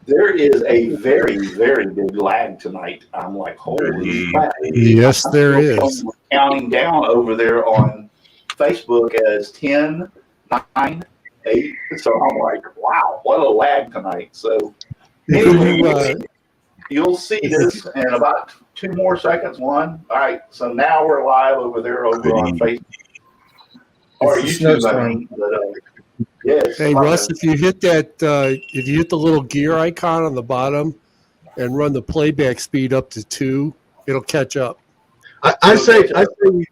There is a very, very big lag tonight. I'm like, holy crap. Yes, there is. We're counting down over there on Facebook as 10, 9, 8. So I'm like, wow, what a lag tonight. So anyway, you'll see this in about 2 more seconds. 1. All right. So now we're live over there over on Facebook. Or YouTube, I mean. But, yes. Hey, Russ, if you hit that, if you hit the little gear icon on the bottom and run the playback speed up to 2, it'll catch up. I say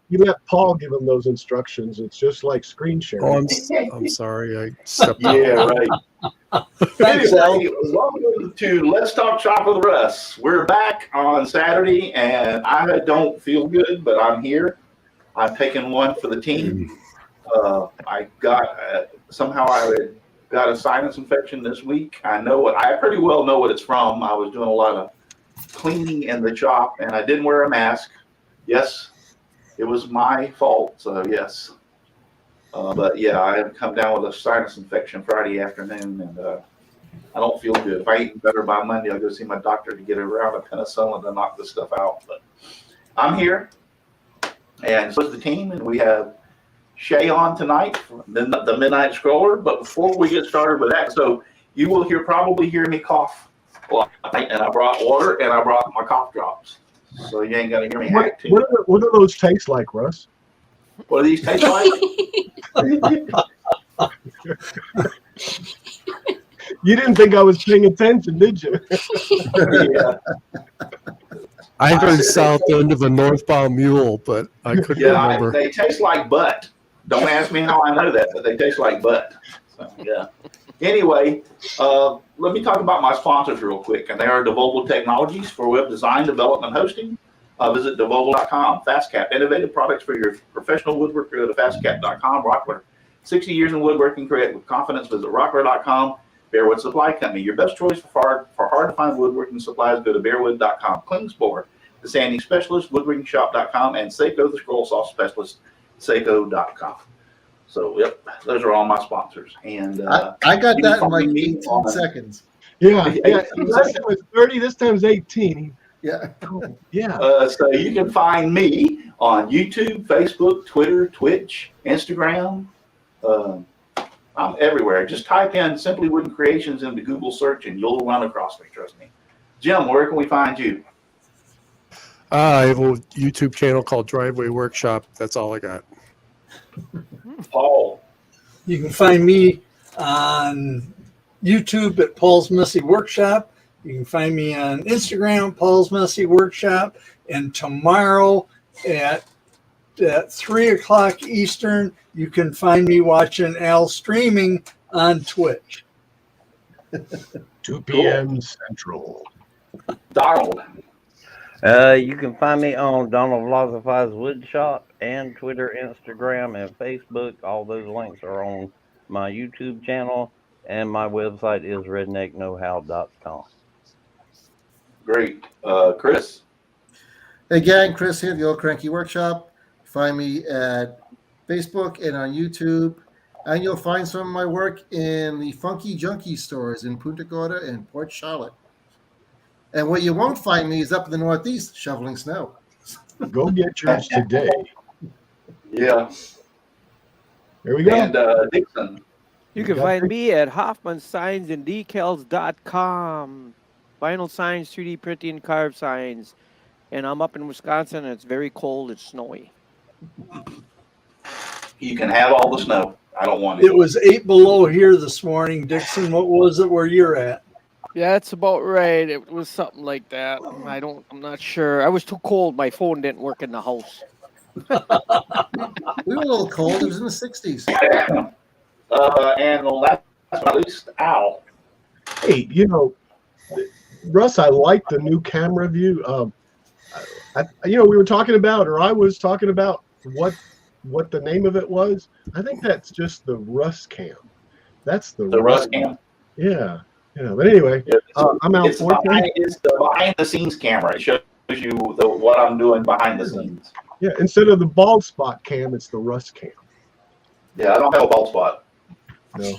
you let Paul give him those instructions. It's just like screen sharing. Oh, I'm sorry. I stepped out. Yeah, right. Anyway, welcome to Let's Talk Shop with Russ. We're back on Saturday, and I don't feel good, but I'm here. I've taken one for the team. I got somehow I got a sinus infection this week. I pretty well know what it's from. I was doing a lot of cleaning in the shop, and I didn't wear a mask. Yes, it was my fault. So yes, but yeah, I had come down with a sinus infection Friday afternoon, and I don't feel good. If I eat better by Monday, I'll go see my doctor to get a round of penicillin to knock this stuff out. But I'm here, and so is the team, and we have Shay on tonight, the Midnight Scrollher. But before we get started with that, so you will probably hear me cough a lot, and I brought water and I brought my cough drops, so you ain't gonna hear me hack too. What do those taste like, Russ? What do these taste like? You didn't think I was paying attention, did you? Yeah. I heard south end of a northbound mule, but I couldn't remember. They taste like butt. Don't ask me how I know that, but they taste like butt. So, yeah. Anyway, let me talk about my sponsors real quick. And they are Devolvo Technologies for web design, development, hosting. Visit devolvo.com. FastCap, innovative products for your professional woodworker. Go to fastcap.com. Rockler, 60 years in woodworking. Create with confidence. Visit rockler.com. Bearwood Supply Company, your best choice for hard to find woodworking supplies. Go to bearwood.com. Klingsborg, the sanding specialist, woodworkingshop.com, and Seiko, the scroll saw specialist, Seiko.com. So, yep, those are all my sponsors. And I got that in like 18 seconds. Yeah. Last time was 30, this time's 18. Yeah. Yeah. So you can find me on YouTube, Facebook, Twitter, Twitch, Instagram. I'm everywhere. Just type in Simply Wooden Creations into Google search and you'll run across me, trust me. Jim, where can we find you? I have a YouTube channel called Driveway Workshop. That's all I got. Paul. You can find me on YouTube at Paul's Messy Workshop. You can find me on Instagram, Paul's Messy Workshop. And tomorrow at 3 o'clock Eastern, you can find me watching Al streaming on Twitch. 2 p.m. Central. Donald. You can find me on Donald Vlogifies Wood Shop and Twitter, Instagram, and Facebook. All those links are on my YouTube channel, and my website is redneckknowhow.com. Great. Chris. Hey gang, Chris here, the Old Cranky Workshop. Find me at Facebook and on YouTube, and you'll find some of my work in the Funky Junkie stores in Punta Gorda and Port Charlotte. And where you won't find me is up in the Northeast shoveling snow. Go get yours today. Yeah. There we go. And Dixon. You can find me at HoffmanSignsAndDecals.com. Vinyl signs, 3D printing, carved signs. And I'm up in Wisconsin, and it's very cold. It's snowy. You can have all the snow. I don't want it. It was 8 below here this morning. Dixon, what was it where you're at? Yeah, that's about right. It was something like that. I'm not sure. I was too cold. My phone didn't work in the house. We were a little cold. It was in the 60s. And last but not least, Al. Hey, Russ, I like the new camera view. We were talking about, or I was talking about what the name of it was. I think that's just the Russ cam. That's the Russ cam. Yeah. But anyway, Yeah, I'm out it's the behind the scenes camera. It shows you what I'm doing behind the scenes. Yeah, instead of the bald spot cam, it's the Russ cam. Yeah, I don't have a bald spot. No.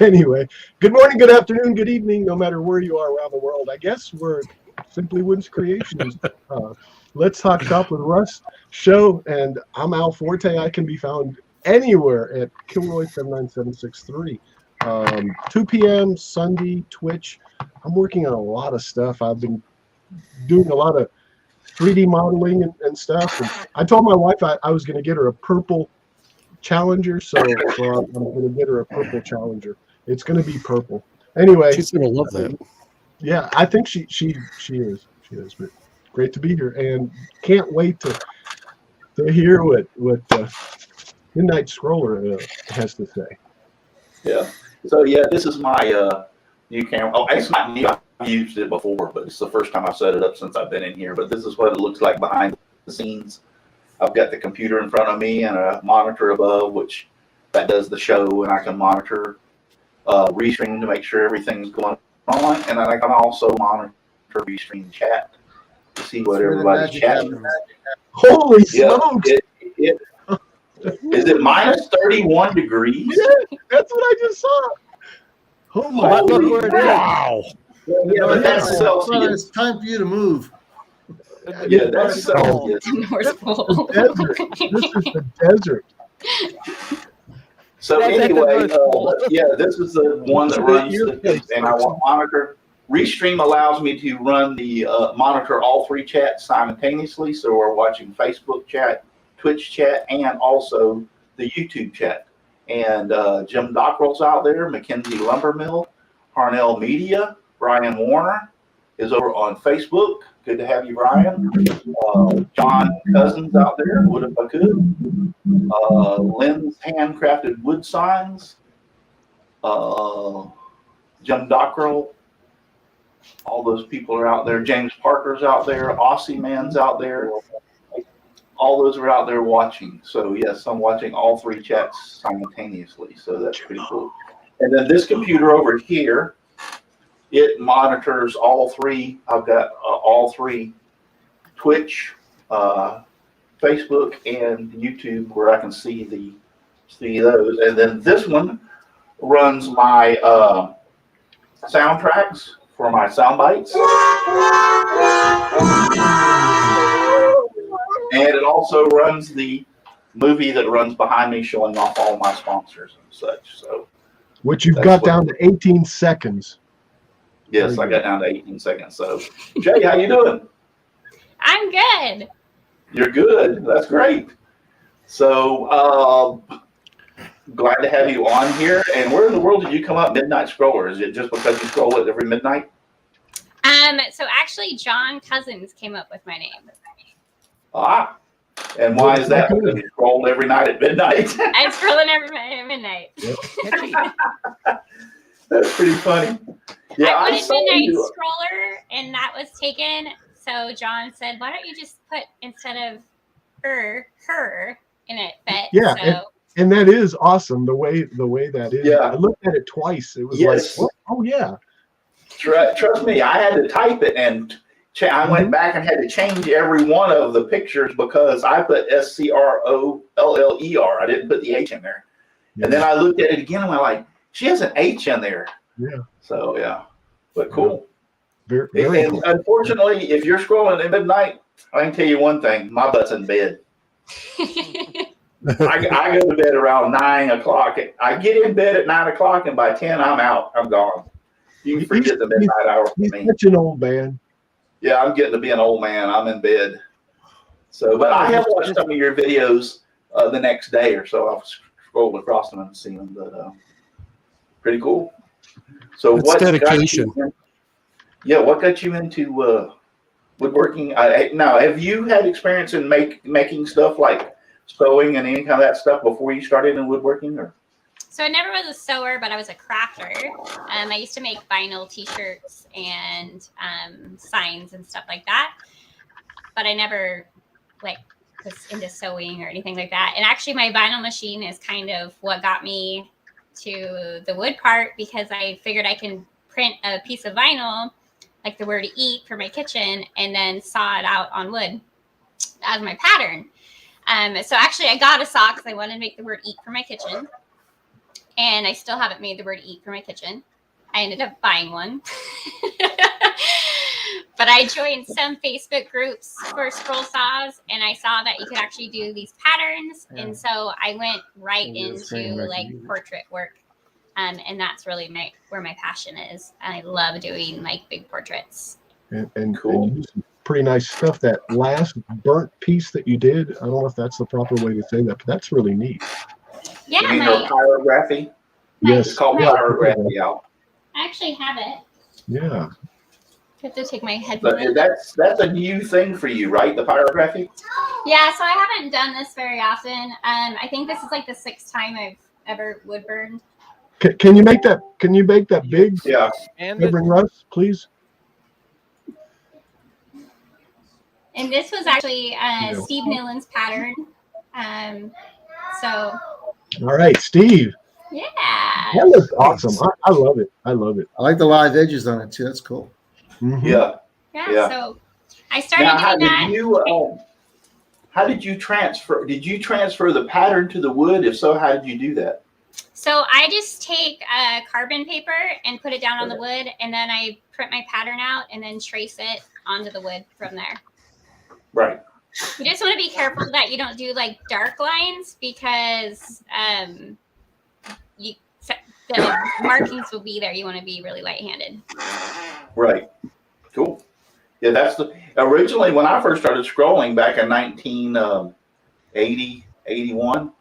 Anyway, good morning, good afternoon, good evening, no matter where you are around the world. I guess we're Simply Woods Creations. Let's Talk Shop with Russ show, and I'm Al Forte. I can be found anywhere at Kilroy79763. 2 p.m. Sunday, Twitch. I'm working on a lot of stuff. I've been doing a lot of 3D modeling and stuff. And I told my wife I was going to get her a purple Challenger, so I'm going to get her a purple Challenger. It's going to be purple. Anyway, She's going to love that. Yeah, I think she is. She is. But great to be here, and can't wait to hear what Midnight Scrollher has to say. Yeah. So yeah, this is my new camera. Oh, it's not new. I've used it before, but it's the first time I've set it up since I've been in here. But this is what it looks like behind the scenes. I've got the computer in front of me and a monitor above, which that does the show, and I can monitor restream to make sure everything's going on, and then I can also monitor restream chat to see what everybody's chatting. Holy smokes! Is it minus 31 degrees? Yeah, that's what I just saw. Oh my! Wow! Yeah, but that's Celsius. It's time for you to move. Yeah, that's Celsius. North Pole. Desert. This is the desert. So anyway, this is the one that runs, and I want monitor. Restream allows me to run the monitor all three chats simultaneously. So we're watching Facebook chat, Twitch chat, and also the YouTube chat. And Jim Dockrell's out there, Mackenzie Lumbermill, Harnell Media, Brian Warner is over on Facebook. Good to have you, Brian. John Cousins out there, Wood If I Could. Lynn's Handcrafted Wood Signs. Jim Dockrell. All those people are out there. James Parker's out there. Aussie Man's out there. All those are out there watching. So yes, I'm watching all three chats simultaneously. So that's pretty cool. And then this computer over here, it monitors all three. I've got all three: Twitch, Facebook, and YouTube, where I can see those. And then this one runs my soundtracks for my sound bites, and it also runs the movie that runs behind me, showing off all my sponsors and such. So, which you've got down to 18 seconds. Yes, I got down to 18 seconds. So, Jay, how you doing? I'm good. You're good. That's great. So, glad to have you on here. And where in the world did you come up, Midnight Scrollher? Is it just because you scroll it every midnight? So actually, John Cousins came up with my name. Ah, and why is that? Because you scrolled every night at midnight. I'm scrolling every night at midnight. That's pretty funny. Yeah, I put in Midnight you. Scrollher, and that was taken. So John said, "Why don't you just put instead of her in it?" But Yeah, so, and that is awesome. The way that is. Yeah. I looked at it twice. It was Yes. like, oh yeah. Trust me, I had to type it, and I went back and had to change every one of the pictures because I put SCROLLER. I didn't put the H in there. Yeah. And then I looked at it again and went like, she has an H in there. Yeah. So yeah, but cool. Very, very And cool. unfortunately, if you're scrolling at midnight, I can tell you one thing: my butt's in bed. I go to bed around 9 o'clock. I get in bed at 9 o'clock, and by 10, I'm out. I'm gone. You can forget the midnight hour for He's me. such an old man. Yeah, I'm getting to be an old man. I'm in bed. So, but I have watched some of your videos the next day or so. I've scrolled across them and seen them. But pretty cool. So That's what dedication. What got you into woodworking? Now, have you had experience in making stuff like sewing and any kind of that stuff before you started in woodworking? Or So I never was a sewer, but I was a crafter. I used to make vinyl T-shirts and signs and stuff like that. But I never like was into sewing or anything like that. And actually, my vinyl machine is kind of what got me to the wood part, because I figured I can print a piece of vinyl, like the word "eat" for my kitchen, and then saw it out on wood as my pattern. So actually, I got a saw because I wanted to make the word "eat" for my kitchen. And I still haven't made the word "eat" for my kitchen. I ended up buying one. But I joined some Facebook groups for scroll saws, and I saw that you could actually do these patterns. Yeah. And so I went right into like portrait work. And that's really where my passion is. I love doing like big portraits. And cool. And some pretty nice stuff. That last burnt piece that you did, I don't know if that's the proper way to say that, but that's really neat. Yeah, you mean her pyrography? Yes, it's called pyrography. Yeah. I actually have it. Yeah. I have to take my headphones. That's a new thing for you, right? The pyrography. Yeah, so I haven't done this very often. I think this is like the 6th time I've ever wood burned. Can you make that? Can you make that big? Yeah. And bring Russ, please. And this was actually Steve Newland's pattern. So. All right, Steve. Yeah. That looks awesome. I love it. I love it. I like the live edges on it too. That's cool. Mm-hmm. Yeah. So I started doing that. How did you transfer? Did you transfer the pattern to the wood? If so, how did you do that? So I just take carbon paper and put it down on the wood, and then I print my pattern out and then trace it onto the wood from there. Right. You just want to be careful that you don't do like dark lines, because the markings will be there. You want to be really light-handed. Right. Cool. Yeah, that's originally when I first started scrolling back in 1980, 81.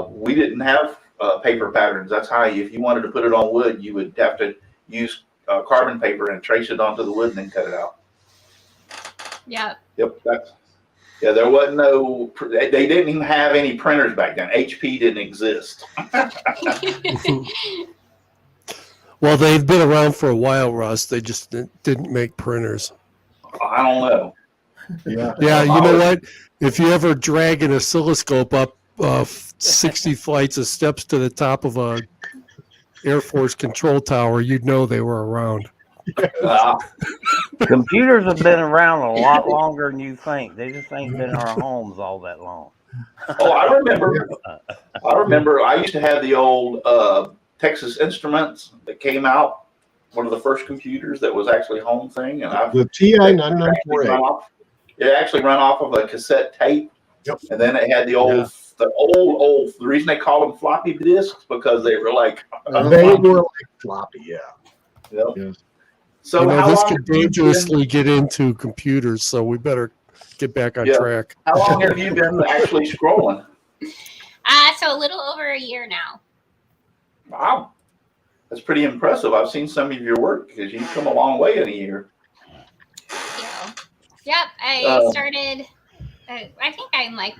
We didn't have paper patterns. That's how if you wanted to put it on wood, you would have to use carbon paper and trace it onto the wood and then cut it out. Yeah. Yep. There wasn't no. They didn't even have any printers back then. HP didn't exist. Well, they've been around for a while, Russ. They just didn't make printers. I don't know. Yeah, you know what? If you ever drag an oscilloscope up 60 flights of steps to the top of a Air Force control tower, you'd know they were around. Computers have been around a lot longer than you think. They just ain't been in our homes all that long. Oh, I remember. I used to have the old Texas Instruments that came out. One of the first computers that was actually a home thing, and the TI-9948. It actually run off of a cassette tape. Yep. And then it had the old. The reason they called them floppy disks because they were like floppy. Yeah. Yep. Yes. So this could dangerously get into computers, so we better get back on track. How long have you been actually scrolling? So a little over a year now. Wow, that's pretty impressive. I've seen some of your work because you've come a long way in a year. Yep, I started. I think I'm like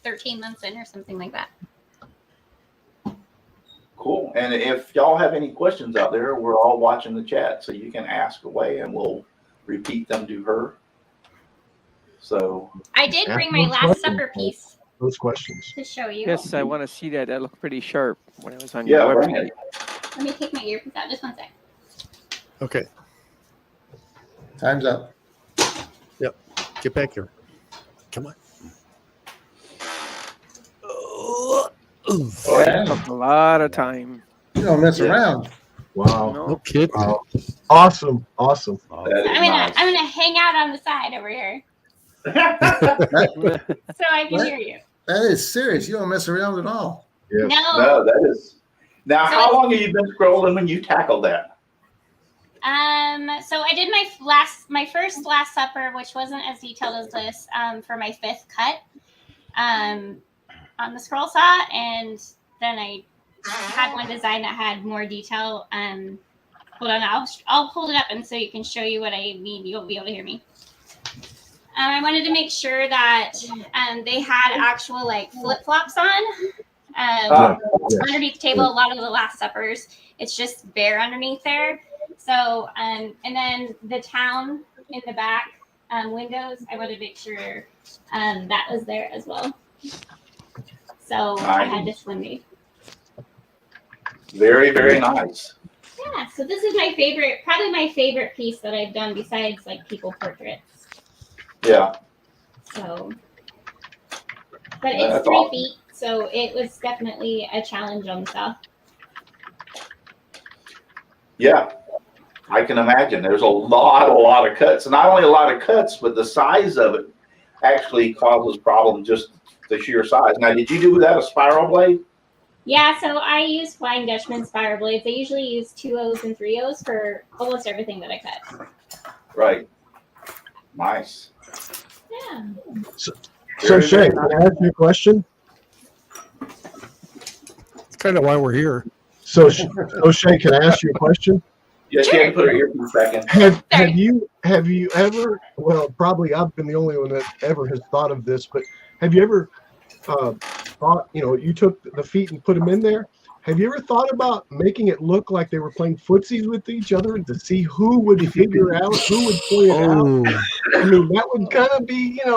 13 months in or something like that. Cool. And if y'all have any questions out there, we're all watching the chat, so you can ask away, and we'll repeat them to her. So I did bring my Last Supper piece. Those questions to show you. Yes, I want to see that. That looked pretty sharp when it was on your website. Let me take my earpiece out. Just one sec. Okay. Time's up. Yep. Get back here. Come on. That took a lot of time. You don't mess around. Wow. No kidding. Wow. Awesome. I'm gonna hang out on the side over here. So I can hear you. That is serious. You don't mess around at all. Yes. No, that is. Now, so how long have you been scrolling when you tackled that? So I did my first Last Supper, which wasn't as detailed as this, for my 5th cut, on the scroll saw, and then I had one design that had more detail. Hold on, I'll hold it up and so you can show you what I mean. You'll be able to hear me. I wanted to make sure that they had actual like flip-flops on, Ah, yes. underneath the table. A lot of the Last Suppers, it's just bare underneath there. So, and then the town in the back windows, I wanted to make sure that was there as well. So I had this one made. very, very nice. Yeah, so this is my favorite, probably my favorite piece that I've done besides like people portraits. Yeah. So, but it's That's 3 awesome. feet, so it was definitely a challenge on the saw. Yeah. I can imagine. There's a lot of cuts. And not only a lot of cuts, but the size of it actually causes problems, just the sheer size. Now, did you do that a spiral blade? Yeah, so I use Flying Dutchman spiral blades. I usually use 2/0s and 3/0s for almost everything that I cut. Right. Nice. Yeah. So Shay, can I ask you a question? That's kind of why we're here. So Shay, can I ask you a question? Yeah, she had to put her earpiece back in. Have you ever? Well, probably I've been the only one that ever has thought of this, but have you ever thought? You took the feet and put them in there. Have you ever thought about making it look like they were playing footsies with each other to see who would figure out who would point it out? I mean, that would kind of be, I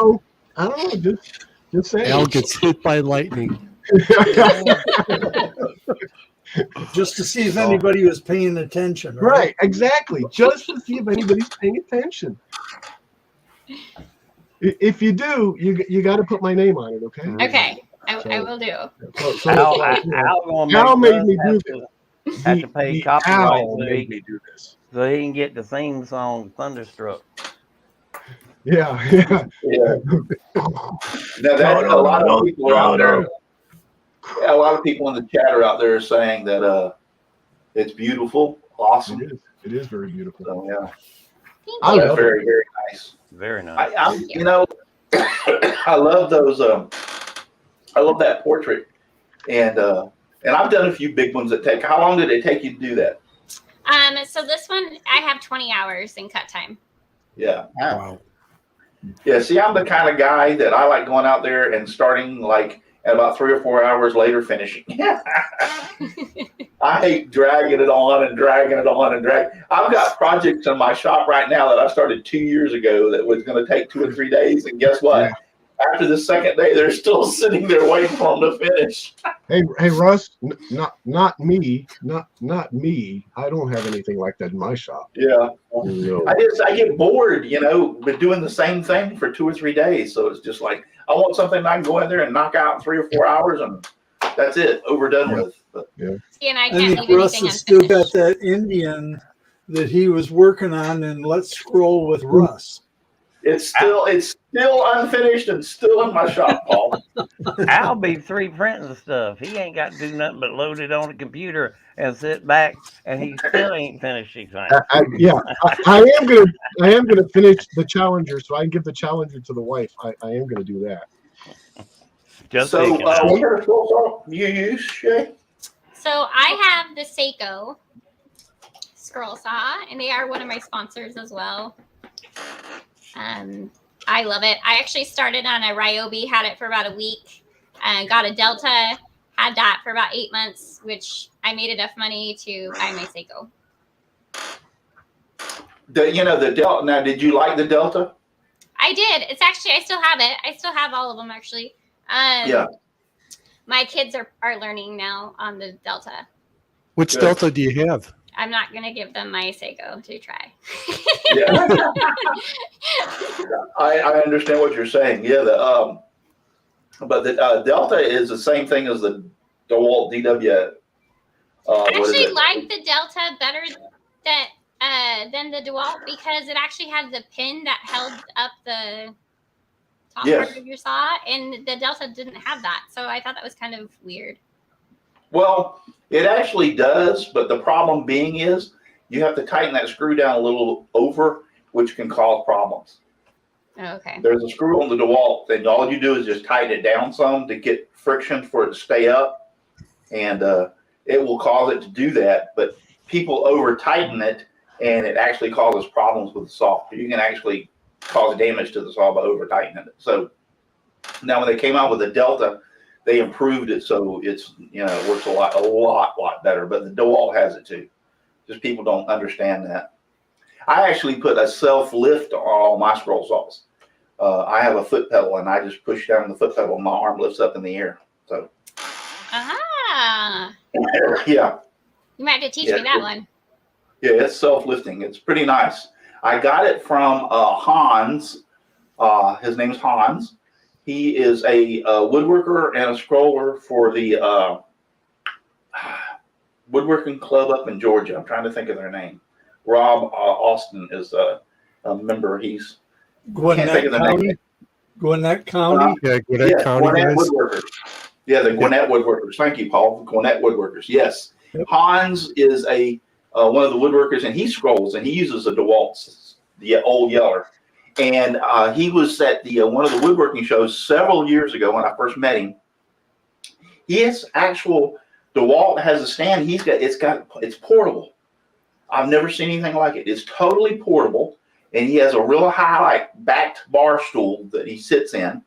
don't know, just saying. Al gets hit by lightning. Just to see if anybody was paying attention. Right, exactly. Just to see if anybody's paying attention. If you do, you got to put my name on it, okay? Okay, I will do. Al made me do this. Have to pay The copyright owl made me do this. so he can get the theme song Thunderstruck. Yeah. Yeah. Now, that's a lot of people are out there. Yeah, a lot of people in the chat are out there saying that it's beautiful, awesome. It is very beautiful. So, yeah. I love That's it. very, very nice. Very nice. I love those. I love that portrait, and I've done a few big ones that take. How long did it take you to do that? So this one I have 20 hours in cut time. Yeah. Wow. Yeah. See, I'm the kind of guy that I like going out there and starting like at about 3 or 4 hours later finishing. I hate dragging it on and dragging it on and dragging. I've got projects in my shop right now that I started 2 years ago that was going to take 2 or 3 days, and guess what? Yeah. After the second day, they're still sitting there waiting for them to finish. Hey, Russ, not me. I don't have anything like that in my shop. Yeah. No. I get bored, with doing the same thing for 2 or 3 days. So it's just like, I want something I can go in there and knock out in 3 or 4 hours, and that's it, overdone with. But, See, and I I can't think leave Russ anything has still got unfinished. that Indian that he was working on, and let's scroll with Russ. it's still unfinished and still in my shop, Paul. I'll be 3D printing stuff. He ain't got to do nothing but load it on the computer and sit back, and he still ain't finished anything. I am gonna finish the Challenger, so I can give the Challenger to the wife. I am gonna do that. Just So, thinking what out. kind of scroll saw you use, Shay? So I have the Seiko scroll saw, and they are one of my sponsors as well. I love it. I actually started on a Ryobi, had it for about a week, and got a Delta, had that for about 8 months, which I made enough money to buy my Seiko. The Delta. Now, did you like the Delta? I did. It's actually, I still have it. I still have all of them, actually. Yeah. My kids are learning now on the Delta. Which Good. Delta do you have? I'm not going to give them my Seiko to try. Yeah. I understand what you're saying. Yeah. But the Delta is the same thing as the DeWalt DW. I actually like the Delta better than the DeWalt because it actually had the pin that held up the top part of your saw, and the Delta didn't have that. So I thought that was kind of weird. Well, it actually does, but the problem being is you have to tighten that screw down a little over, which can cause problems. Oh, okay. There's a screw on the DeWalt, and all you do is just tighten it down some to get friction for it to stay up, and it will cause it to do that. But people over tighten it, and it actually causes problems with the saw. You can actually cause damage to the saw by over tightening it. So now when they came out with the Delta, they improved it so it's it works a lot better. But the DeWalt has it too. Just people don't understand that. I actually put a self lift on all my scroll saws. I have a foot pedal, and I just push down the foot pedal, and my arm lifts up in the air. So. Yeah. You might have to teach me that one. Yeah, it's self-lifting. It's pretty nice. I got it from Hans. His name's Hans. He is a woodworker and a scroller for the woodworking club up in Georgia. I'm trying to think of their name. Rob Austin is a member. He's Gwinnett County. Gwinnett County. Yeah, Gwinnett County. Gwinnett Woodworkers. Yeah, the Gwinnett Woodworkers. Thank you, Paul. Gwinnett Woodworkers. Yes. Yep. Hans is one of the woodworkers, and he scrolls, and he uses a DeWalt, the old Yeller. And he was at the one of the woodworking shows several years ago when I first met him. His actual DeWalt has a stand. It's portable. I've never seen anything like it. It's totally portable, and he has a real high backed bar stool that he sits in.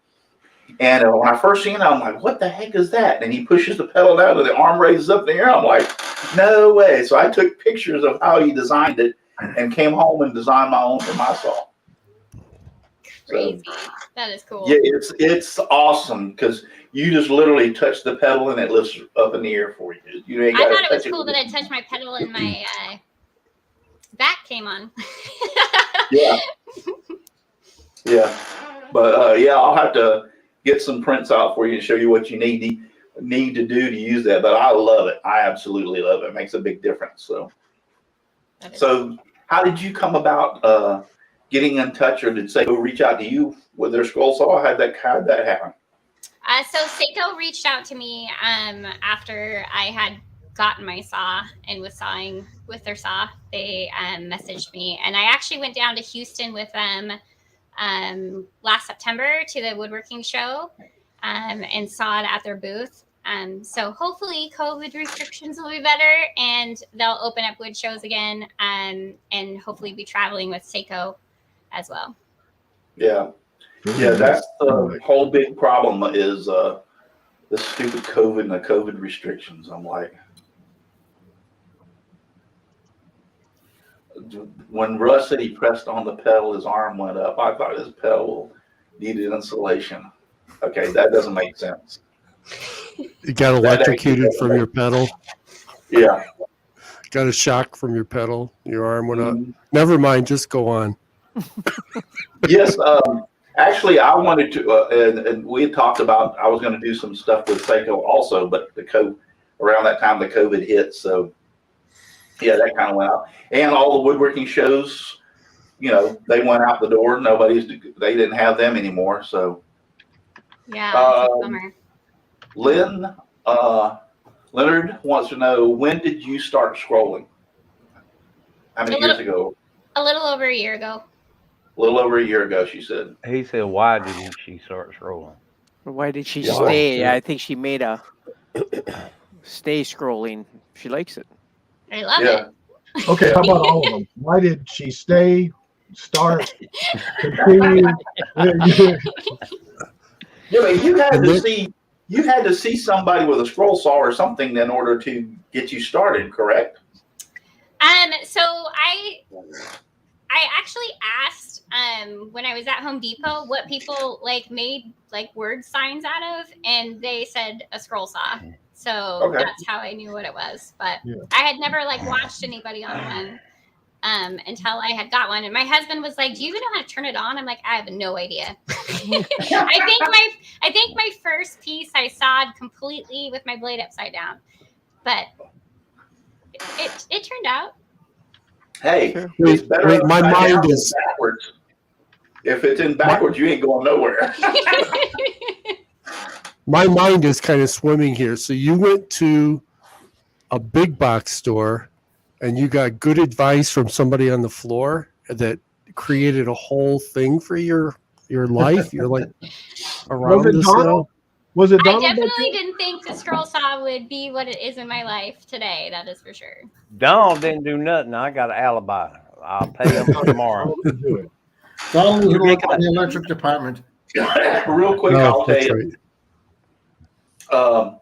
And when I first seen it, I'm like, what the heck is that? And he pushes the pedal down and the arm raises up in the air. I'm like, no way. So I took pictures of how he designed it and came home and designed my own for my saw. Crazy. That is cool. Yeah, it's awesome because you just literally touch the pedal and it lifts up in the air for you. I thought it was cool that I touched my pedal and my back came on. Yeah. Yeah. But yeah, I'll have to get some prints out for you and show you what you need to do to use that. But I love it. I absolutely love it. It makes a big difference. So how did you come about getting in touch, or did Seiko reach out to you with their scroll saw? How'd that happen? So Seiko reached out to me after I had gotten my saw and was sawing with their saw. They messaged me, and I actually went down to Houston with them last September to the woodworking show and saw it at their booth. So hopefully COVID restrictions will be better and they'll open up wood shows again and hopefully be traveling with Seiko as well. Yeah. Yeah, that's the whole big problem is the stupid COVID and the COVID restrictions. I'm like, when Russ said he pressed on the pedal, his arm went up. I thought his pedal needed insulation. Okay, that doesn't make sense. You got electrocuted from your pedal. Yeah. Got a shock from your pedal. Your arm went up. Never mind. Just go on. Yes. Actually, I wanted to, and we had talked about I was going to do some stuff with Seiko also, but around that time the COVID hit, so yeah, that kind of went out. And all the woodworking shows, they went out the door. They didn't have them anymore. So yeah, that's a bummer. Leonard wants to know, when did you start scrolling? How many years ago? A little over a year ago. A little over a year ago, she said. He said, why didn't she start scrolling? Why did she stay? I think she made a stay scrolling. She likes it. I love it. Okay, how about all of them? Why did she stay, start, continue? Yeah, but you had to see somebody with a scroll saw or something in order to get you started, correct? So I actually asked when I was at Home Depot what people made word signs out of, and they said a scroll saw. So that's how I knew what it was. But I had never watched anybody on one until I had got one. And my husband was like, "Do you even know how to turn it on?" I'm like, "I have no idea." I think my first piece I sawed completely with my blade upside down, but it turned out. Hey, wait, my mind is backwards. If it's in backwards, you ain't going nowhere. My mind is kind of swimming here. So you went to a big box store and you got good advice from somebody on the floor that created a whole thing for your life. You're like around this now. Was it Donald? I definitely didn't think the scroll saw would be what it is in my life today. That is for sure. Donald didn't do nothing. I got an alibi. I'll pay him tomorrow. Donald, you work in the electric department. Real quick, I'll tell you. Right. I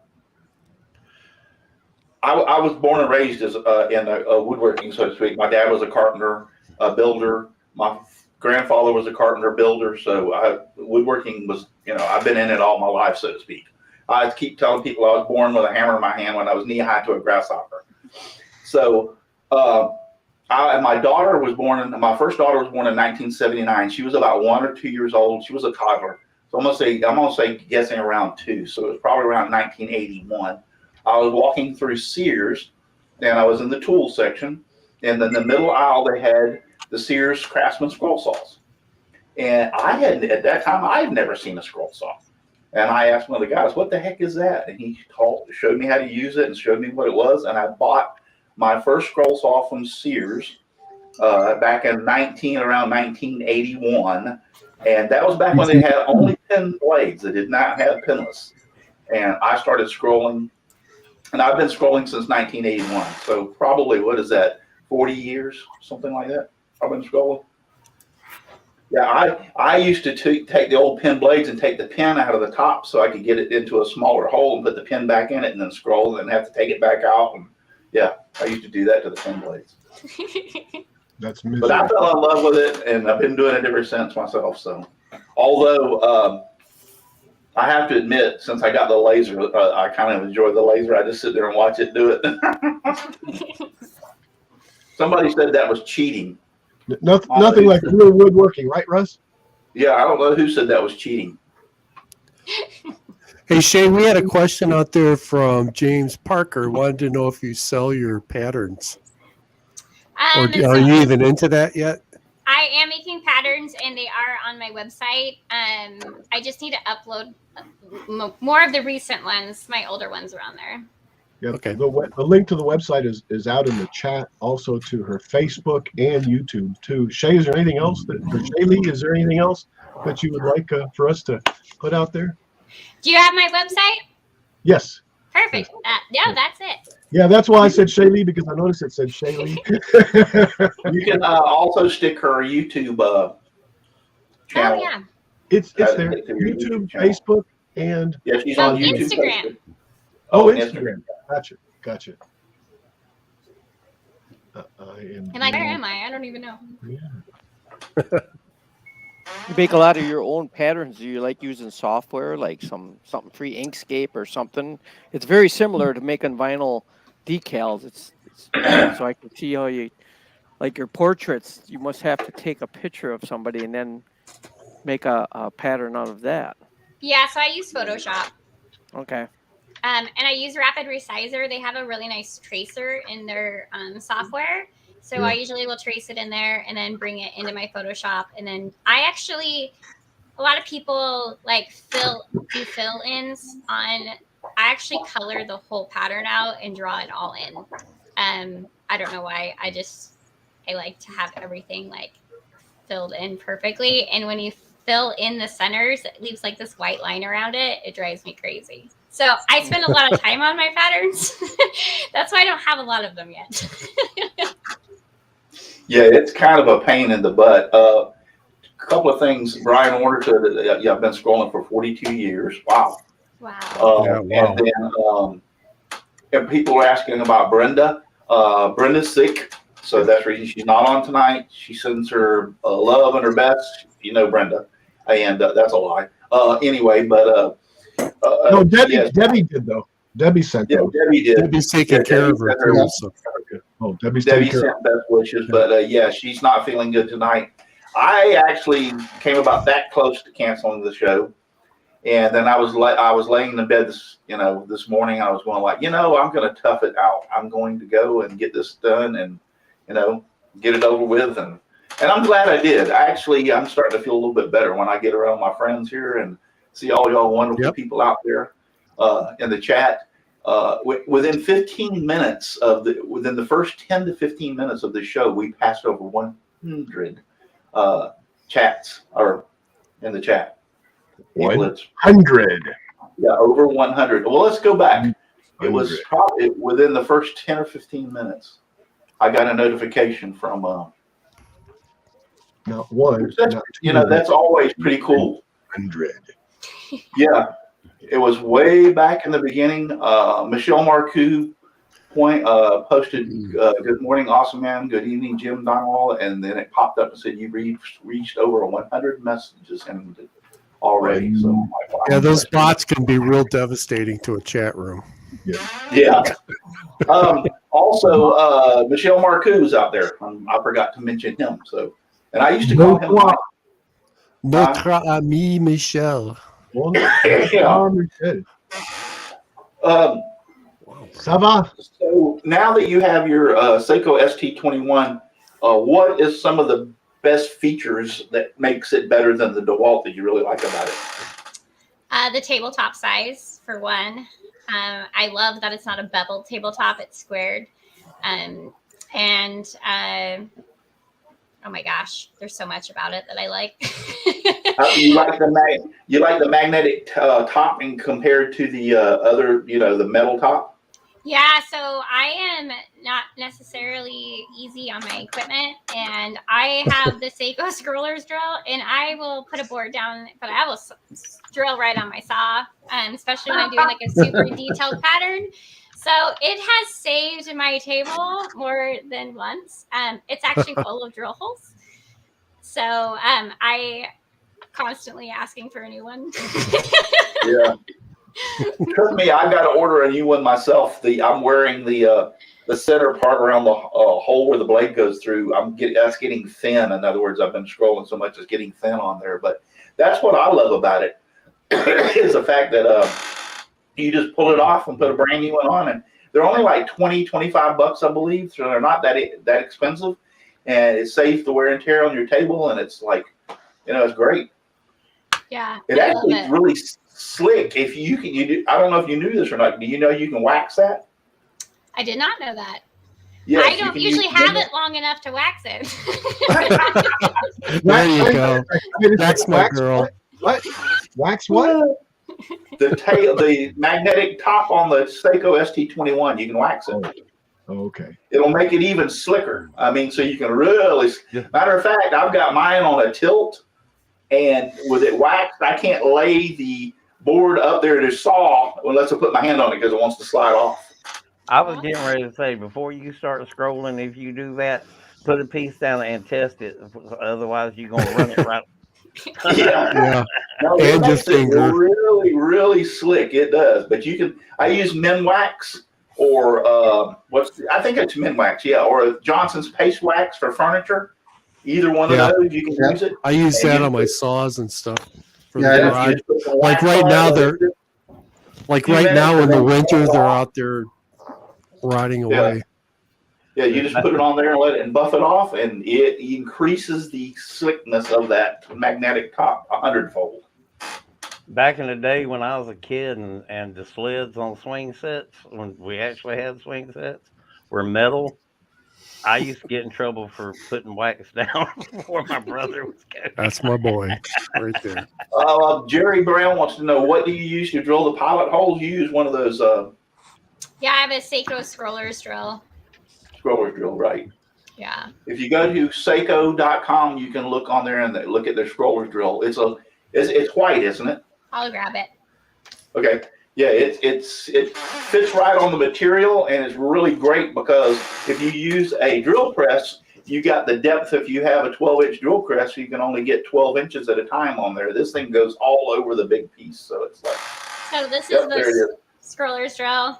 was born and raised as in woodworking, so to speak. My dad was a carpenter, a builder. My grandfather was a carpenter builder. So woodworking was, I've been in it all my life, so to speak. I keep telling people I was born with a hammer in my hand when I was knee high to a grasshopper. So my daughter was born. My first daughter was born in 1979. She was about 1 or 2 years old. She was a toddler. So I'm gonna say guessing around 2. So it was probably around 1981. I was walking through Sears, and I was in the tool section, and in the middle aisle they had the Sears Craftsman scroll saws. And at that time I had never seen a scroll saw. And I asked one of the guys, "What the heck is that?" And he showed me how to use it and showed me what it was. And I bought my first scroll saw from Sears back in around 1981. And that was back when they had only pin blades. They did not have pinless. And I started scrolling. And I've been scrolling since 1981. So probably, what is that, 40 years, something like that? I've been scrolling. Yeah, I used to take the old pin blades and take the pin out of the top so I could get it into a smaller hole and put the pin back in it and then scroll and then have to take it back out. And yeah, I used to do that to the pin blades. That's But I fell in love with it, and I've been doing it ever since myself. So, although I have to admit, since I got the laser, I kind of enjoy the laser. I just sit there and watch it do it. Somebody said that was cheating. Nothing like real woodworking, right, Russ? Yeah, I don't know who said that was cheating. Hey, Shay, we had a question out there from James Parker. Wanted to know if you sell your patterns. Or are you even into that yet? I am making patterns, and they are on my website. I just need to upload more of the recent ones. My older ones are on there. Yeah, okay. The link to the website is out in the chat, also to her Facebook and YouTube too. Shay, is there anything else Shaylee, is there anything else that you would like for us to put out there? Do you have my website? Yes. Perfect. Yeah, that's it. Yeah, that's why I said Shaylee, because I noticed it said Shaylee. You can also stick her YouTube channel. Oh yeah. It's there. YouTube, Facebook, and yeah, she's on YouTube. Instagram. Instagram. Gotcha. And where am I? I don't even know. Yeah. You make a lot of your own patterns. Do you like using software like something free, Inkscape or something? It's very similar to making vinyl decals. It's so I can see how you like your portraits. You must have to take a picture of somebody and then make a pattern out of that. Yeah, so I use Photoshop. Okay. And I use Rapid Resizer. They have a really nice tracer in their software. So I usually will trace it in there and then bring it into my Photoshop. And then a lot of people like do fill-ins on, I actually color the whole pattern out and draw it all in. I don't know why. I like to have everything like filled in perfectly. And when you fill in the centers, it leaves like this white line around it. It drives me crazy. So I spend a lot of time on my patterns. That's why I don't have a lot of them yet. Yeah, it's kind of a pain in the butt. A couple of things. Brian Warner said that I've been scrolling for 42 years. Wow. Wow. And then and people were asking about Brenda. Brenda's sick, so that's the reason she's not on tonight. She sends her love and her best. You know Brenda, and that's a lie. Anyway, but no, Debbie did though. Debbie sent. Yeah, Debbie did. Debbie's taking care of her too. So. Oh, Debbie sent best wishes, but yeah, she's not feeling good tonight. I actually came about that close to canceling the show, and then I was laying in bed this morning. I was going like, I'm going to tough it out. I'm going to go and get this done, and get it over with, and I'm glad I did. I'm starting to feel a little bit better when I get around my friends here and see all y'all wonderful people out there in the chat. Within 15 minutes within the first 10 to 15 minutes of the show, we passed over 100 chats or in the chat. 100. Yeah, over 100. Well, let's go back. It was probably within the first 10 or 15 minutes. I got a notification from not one. That's always pretty cool. 100. Yeah. It was way back in the beginning. Michelle Marcoux posted, "Good morning, awesome man. Good evening, Jim Donald." And then it popped up and said you reached over 100 messages already. So Yeah, those bots can be real devastating to a chat room. yeah. Also, Michelle Marcoux is out there. I forgot to mention him. So, and I used to call him Mike. Notre ami Michel. Yeah. Ça va? So now that you have your Seiko ST21, what is some of the best features that makes it better than the DeWalt that you really like about it? The tabletop size, for one. I love that it's not a beveled tabletop; it's squared. Oh my gosh, there's so much about it that I like. You like the magnetic topping compared to the other, the metal top? Yeah, so I am not necessarily easy on my equipment, and I have the Seiko Scrollers drill, and I will put a board down, but I will drill right on my saw, especially when I'm doing like a super detailed pattern. So it has saved my table more than once. It's actually full of drill holes. So I constantly asking for a new one. Yeah. Trust me, I got to order a new one myself. I'm wearing the center part around the hole where the blade goes through. That's getting thin. In other words, I've been scrolling so much it's getting thin on there. But that's what I love about it is the fact that you just pull it off and put a brand new one on, and they're only like $20-$25, I believe. So they're not that expensive, and it saves the wear and tear on your table, and it's like, it's great. Yeah, it actually is really slick. If you can, I don't know if you knew this or not. Do you know you can wax that? I did not know that. Yes, I don't usually have it long enough to wax it. There you go. That's my girl. What? Wax what? The magnetic top on the Seiko ST21, you can wax it. Oh, okay. It'll make it even slicker. I mean, so you can really. Matter of fact, I've got mine on a tilt, and with it waxed, I can't lay the board up there to saw unless I put my hand on it because it wants to slide off. I was getting ready to say, before you start scrolling, if you do that, put a piece down and test it. Otherwise, you're going to run it right. Yeah. No, it makes it really, really slick. It does. But I use Minwax or I think it's Minwax, yeah, or Johnson's Paste Wax for furniture. Either one of those, you can use it. I use that on my saws and stuff for the garage. Like right now, right now in the winter, they're out there rotting away. Yeah, you just put it on there and let it buff it off, and it increases the slickness of that magnetic top 100-fold. Back in the day when I was a kid and the sleds on swing sets, when we actually had swing sets, were metal, I used to get in trouble for putting wax down before my brother was going. That's my boy right there. Jerry Brown wants to know, what do you use to drill the pilot holes? You use one of those. Yeah, I have a Seiko Scrollers drill. Scroller drill, right? Yeah. If you go to Seiko.com, you can look on there and look at their scroller drill. It's white, isn't it? I'll grab it. Okay. Yeah, it fits right on the material, and it's really great because if you use a drill press, you got the depth. If you have a 12-inch drill press, you can only get 12 inches at a time on there. This thing goes all over the big piece, so it's like. So this is the scroller's drill,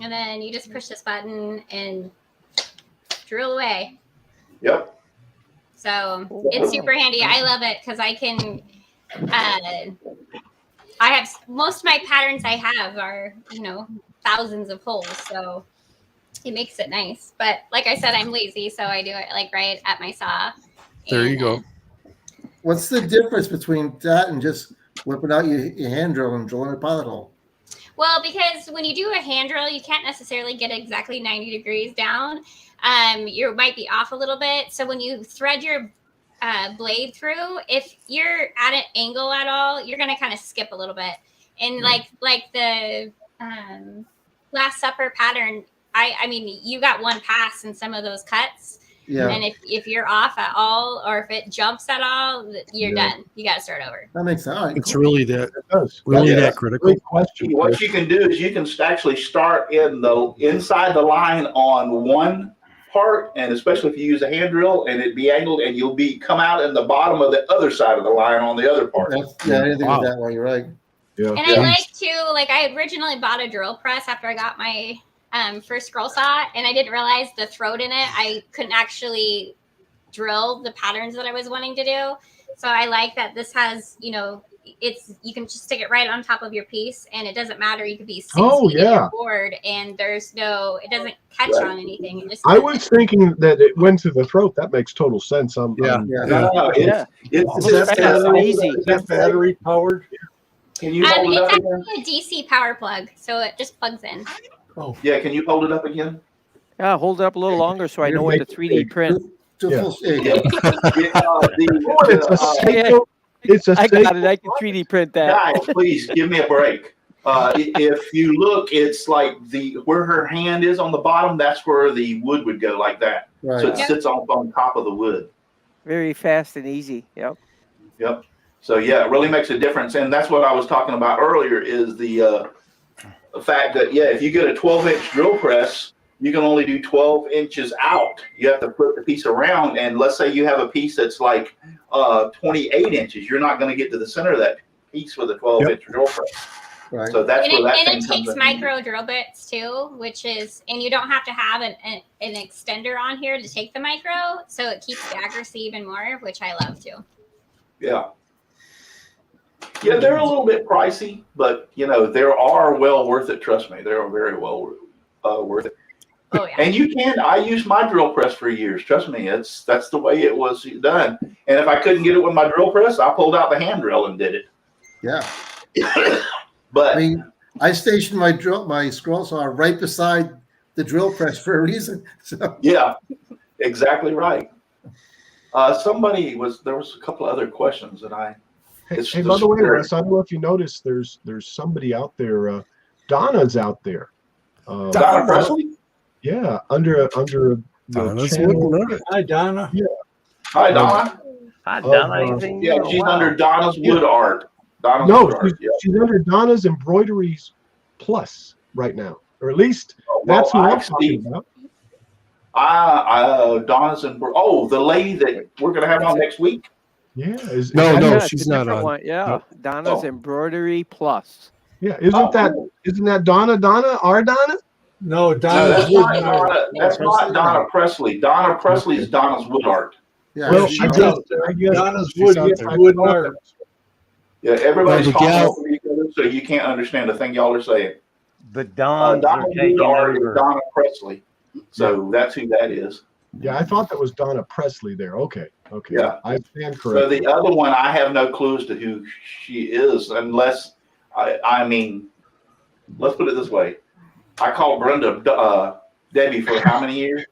and then you just push this button and drill away. Yep. So it's super handy. I love it because I can. I have most of my patterns I have are, thousands of holes. So it makes it nice. But like I said, I'm lazy. So I do it like right at my saw. There you go. What's the difference between that and just whipping out your hand drill and drilling a pilot hole? Well, because when you do a hand drill, you can't necessarily get exactly 90 degrees down. You might be off a little bit. So when you thread your blade through, if you're at an angle at all, you're going to kind of skip a little bit. And like the Last Supper pattern, I mean, you got one pass in some of those cuts. Yeah, And if you're off at all, or if it jumps at all, you're done. You got to start over. that makes sense. All right, It's cool. really that It does. really Yeah. that critical. Great question. What Chris. you can do is you can actually start in the inside the line on one part, and especially if you use a hand drill, and it be angled, and you'll be come out in the bottom of the other side of the line on the other part. Yeah, I didn't think of it that way. You're right. Yeah. And I like to, like, I originally bought a drill press after I got my first scroll saw, and I didn't realize the throat in it. I couldn't actually drill the patterns that I was wanting to do. So I like that this has, you know, you can just stick it right on top of your piece, and it doesn't matter. You could be 6 feet in your board, and it doesn't catch on anything. It just I was thinking that it went to the throat. That makes total sense. No, it's easy. Is that battery powered? Can you hold it it's up again? actually a DC power plug, so it just plugs in. Oh, Yeah, can you hold it up again? Yeah, hold it up a little longer so I know what to 3D print. It's a I got it. I can 3D print that. Guys, please give me a break. If you look, it's like where her hand is on the bottom. That's where the wood would go, like that. Right. So it sits on top of the wood. Very fast and easy. Yep. Yep. So yeah, it really makes a difference, and that's what I was talking about earlier. Is the fact that if you get a 12-inch drill press, you can only do 12 inches out. You have to flip the piece around, and let's say you have a piece that's like 28 inches. You're not going to get to the center of that piece with a 12-inch drill press. Right. So that's where that and thing it comes takes in. micro drill bits too, and you don't have to have an extender on here to take the micro, so it keeps the accuracy even more, which I love too. Yeah. Yeah, they're a little bit pricey, but they are well worth it. Trust me, they're very well worth it. Oh yeah. And I used my drill press for years. Trust me, that's the way it was done. And if I couldn't get it with my drill press, I pulled out the hand drill and did it. Yeah. But I mean, I stationed my scroll saw right beside the drill press for a reason. So yeah, exactly right. There was a couple of other questions that I. Hey, by the way, Russ, I don't know if you noticed, there's somebody out there. Donna's out there. Donna Presley? Yeah, under Donna's channel. Hi, Donna. Yeah. Hi, Donna. Hi, Donna. Yeah, she's under Donna's Wood Art. Donna's No, Wood Art. she's under Donna's Embroideries Plus right now, or at least that's who I'm talking about. Donna's the lady that we're going to have on next week. Yeah. Yeah, she's it's a not different on. one. Yeah, Nope. Donna's Embroidery Plus. Yeah, isn't that Donna? Our Donna? No, No, Donna's that's not Donna Presley. Donna Presley is Donna's Wood Art. yeah. Well, she's I out guess- there. Donna's She's wood, out yeah, there. wood and art. Yeah, everybody's the talking gal- over each other, so you can't understand the thing y'all are saying. The Dons are Donna's taking Wood Art is over. Donna Presley. So that's who that is. Yeah, I thought that was Donna Presley there. Okay. Yeah. I stand So corrected. the other one, I have no clue as to who she is, unless I mean, let's put it this way: I called Brenda Debbie for how many years?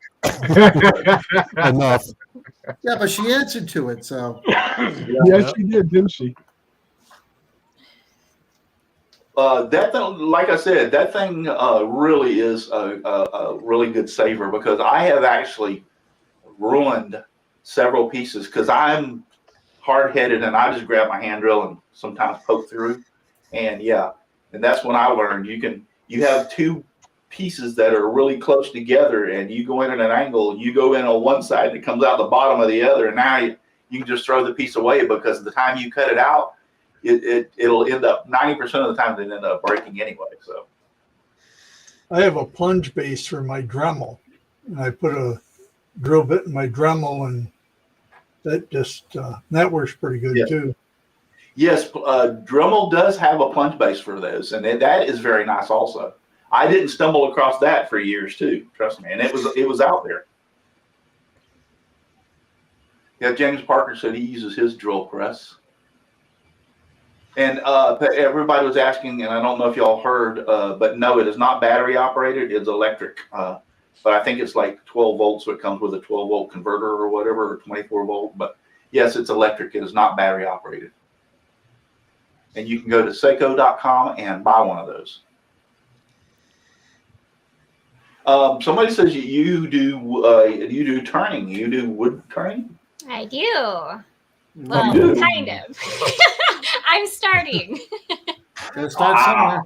Enough. Yeah, but she answered to it. So Yes, she did, didn't she? That thing, like I said, that thing really is a really good saver, because I have actually ruined several pieces because I'm hard-headed and I just grab my hand drill and sometimes poke through. And that's when I learned you have two pieces that are really close together, and you go in at an angle, you go in on one side and it comes out the bottom of the other, and now you can just throw the piece away, because the time you cut it out, it'll end up 90% of the time it end up breaking anyway. So I have a plunge base for my Dremel, and I put a drill bit in my Dremel, and that just that works pretty good too. yes, Dremel does have a plunge base for those, and that is very nice also. I didn't stumble across that for years too, trust me, and it was out there. Yeah, James Parker said he uses his drill press. And everybody was asking, and I don't know if y'all heard, but no, it is not battery operated. It's electric. But I think it's like 12 volts, so it comes with a 12-volt converter or whatever, or 24 volt. But yes, it's electric. It is not battery operated. And you can go to Seiko.com and buy one of those. Somebody says you do turning. You do wood turning. I do. Well, You do. kind of. I'm starting. Gotta start somewhere.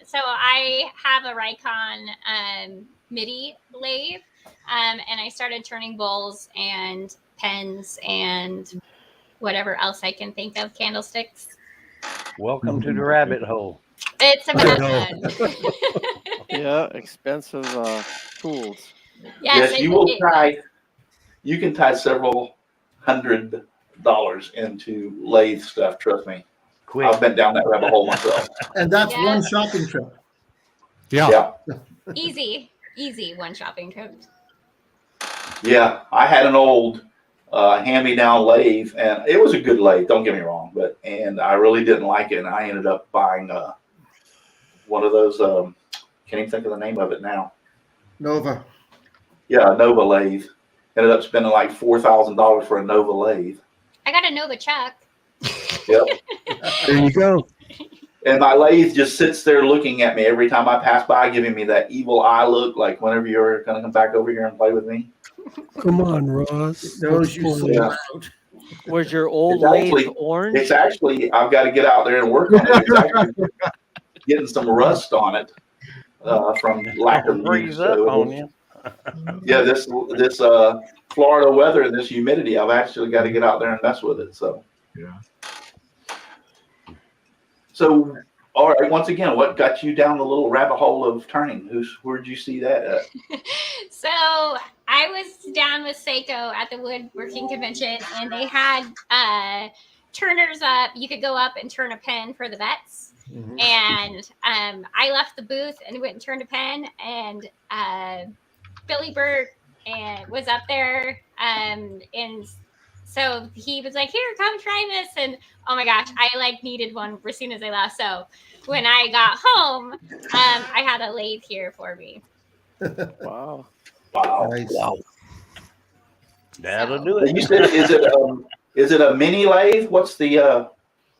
So I have a Rikon MIDI lathe, and I started turning bowls and pens and whatever else I can think of, candlesticks. Welcome to the rabbit hole. It's about fun. Yeah, expensive tools. Yes, you will tie. You can tie several $100 into lathe stuff. Trust me. Quick. I've been down that rabbit hole myself. And that's Yeah. one shopping trip. Yeah. easy one shopping trip. Yeah, I had an old hand-me-down lathe, and it was a good lathe. Don't get me wrong, and I really didn't like it, and I ended up buying one of those. Can't even think of the name of it now. Nova. Yeah, a Nova lathe. Ended up spending like $4,000 for a Nova lathe. I got a Nova chuck. Yep. There you go. And my lathe just sits there looking at me every time I pass by, giving me that evil eye look, like whenever you're going to come back over here and play with me. Come on, Russ. Knows you so Yeah. loud. Was your old It's actually- lathe orange? It's actually, I've got to get out there and work on it. It's actually getting some rust on it from lack of use. Freeze up So on you. yeah, this Florida weather and this humidity, I've actually got to get out there and mess with it. So Yeah. So, all right. Once again, what got you down the little rabbit hole of turning? Where'd you see that at? So I was down with Seiko at the woodworking convention, and they had turners up. You could go up and turn a pen for the vets. Mhm. And I left the booth and went and turned a pen, and Billy Burt was up there, and so he was like, "Here, come try this." And oh my gosh, I needed one as soon as I left. So when I got home, I had a lathe here for me. Wow. Wow. Nice. Wow. That'll do it. You said, is it a mini lathe? What's the?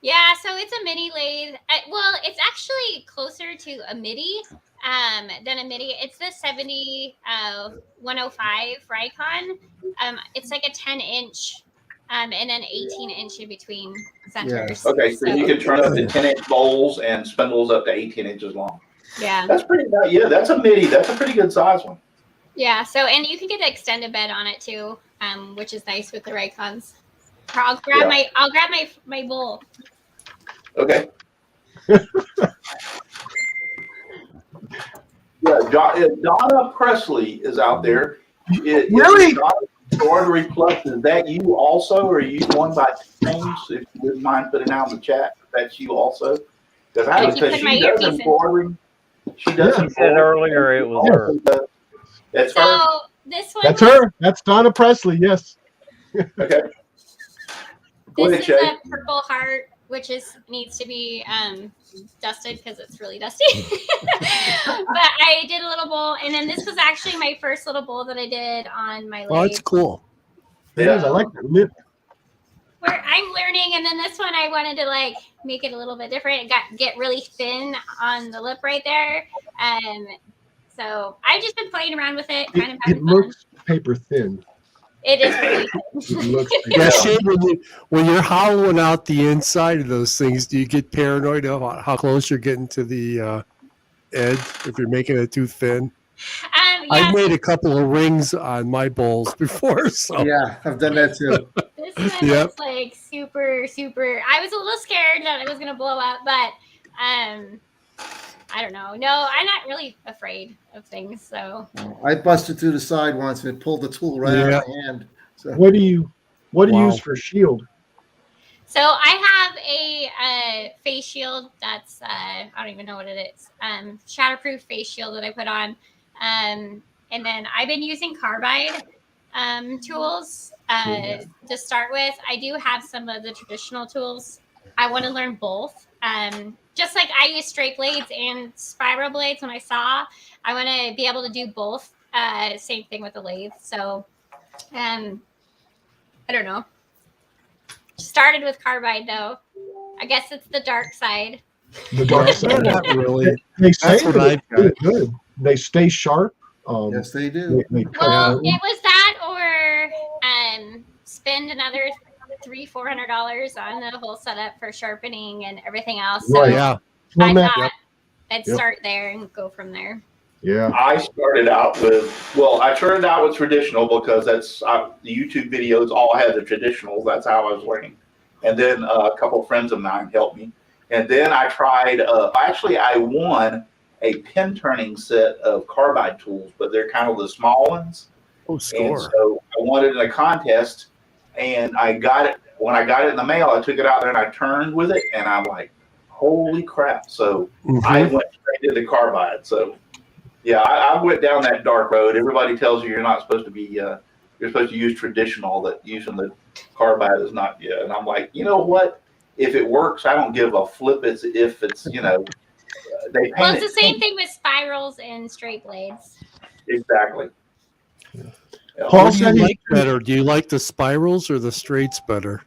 Yeah, so it's a mini lathe. Well, it's actually closer to a MIDI than a MIDI. It's the 105 Rikon. It's like a 10-inch and then 18-inch in between centers. Okay, so you can turn up to 10-inch bowls and spindles up to 18 inches long. Yeah. That's pretty. Yeah, that's a MIDI. That's a pretty good size one. Yeah. So, and you can get the extended bed on it too, which is nice with the Rikons. I'll grab my bowl. Okay. Yeah, Donna Presley is out there. Really? Embroidery Plus, is that you also, or are you going by names? If you wouldn't mind putting out in the chat, that's you also. Because she does embroidery. She does You said earlier it was her. That's her. So this one. That's her. That's Donna Presley. Yes. Okay. Go This ahead, is Shay. a Purple Heart, which needs to be dusted because it's really dusty. But I did a little bowl, and then this was actually my first little bowl that I did on my Oh, lathe. it's cool. It is. I like that lip. Where I'm learning, and then this one I wanted to make it a little bit different. It get really thin on the lip right there, and so I've just been playing around with it, kind of It having fun. looks paper thin. It is really It looks paper Yeah, thin. Shane, when you're hollowing out the inside of those things, do you get paranoid about how close you're getting to the edge if you're making it too thin? yeah, I've made a couple of rings on my bowls before, so Yeah, I've done that too. this one Yep. is super, super. I was a little scared that it was gonna blow up, but I don't know. No, I'm not really afraid of things. So I busted through the side once and it pulled the tool right out Yeah. of my hand. So What do you Wow. use for shield? So I have a face shield that's I don't even know what it is. Shatterproof face shield that I put on, and then I've been using carbide tools to start with. I do have some of the traditional tools. I want to learn both. Just like I use straight blades and spiral blades when I saw, I want to be able to do both. Same thing with the lathe. So, I don't know. Started with carbide though. I guess it's the dark side. The dark side. not really. They say That's what that I've it's really good. they stay sharp. Yes, they do. They cut Well, down. it was that or spend another $300-400 on the whole setup for sharpening and everything else. So Right. Yeah. Well, I Matt, thought I'd Yep. start there and go from there. yeah. I started out with, well, I started out with traditional because that's the YouTube videos all had the traditionals. That's how I was learning. And then a couple of friends of mine helped me. And then I tried, actually, I won a pin turning set of carbide tools, but they're kind of the small ones. Oh, And score. so I won it in a contest, and I got it. When I got it in the mail, I took it out there and I turned with it, and I'm like, holy crap. So I Mhm. went straight into carbide. So yeah, I went down that dark road. Everybody tells you you're not supposed to be, you're supposed to use traditional, that using the carbide is not, yeah. And I'm like, you know what? If it works, I don't give a flip. It's if it's, they Well, paint it's the same thing with spirals and straight blades. Exactly. Yeah. Paul What do you said he- like better? Do you like the spirals or the straights better?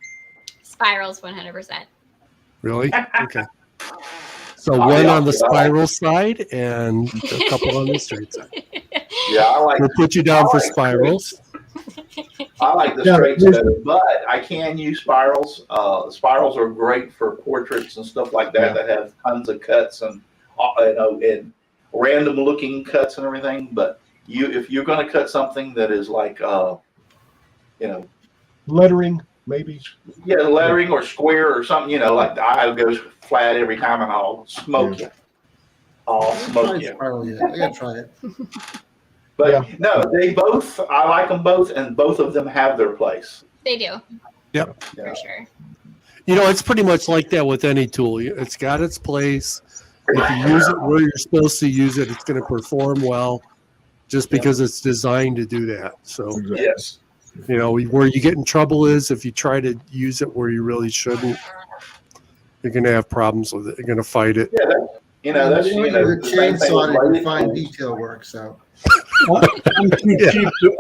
Spirals 100%. Really? Okay. So Oh, one yeah. on the spiral side and a couple on the straight side. Yeah, I like We'll put you down I for like spirals. the Yeah, straights there's- better, but I can use spirals. Spirals are great for portraits and stuff like that that have tons of cuts and and random looking cuts and everything. But if you're going to cut something that is like Lettering, maybe. yeah, lettering or square or something, like the eye goes flat every time, and I'll smoke you. I'll smoke you. Spiral yet. I gotta try it. But Yeah. no, I like them both, and both of them have their place. They do. Yep. For sure. It's pretty much like that with any tool. It's got its place. If you use it where you're supposed to use it, it's going to perform well just because it's designed to do that. So, Yes. where you get in trouble is if you try to use it where you really shouldn't, you're going to have problems with it. You're going to fight it. Yeah, that's the the same thing chainsaw with to blade find tools. detail work. So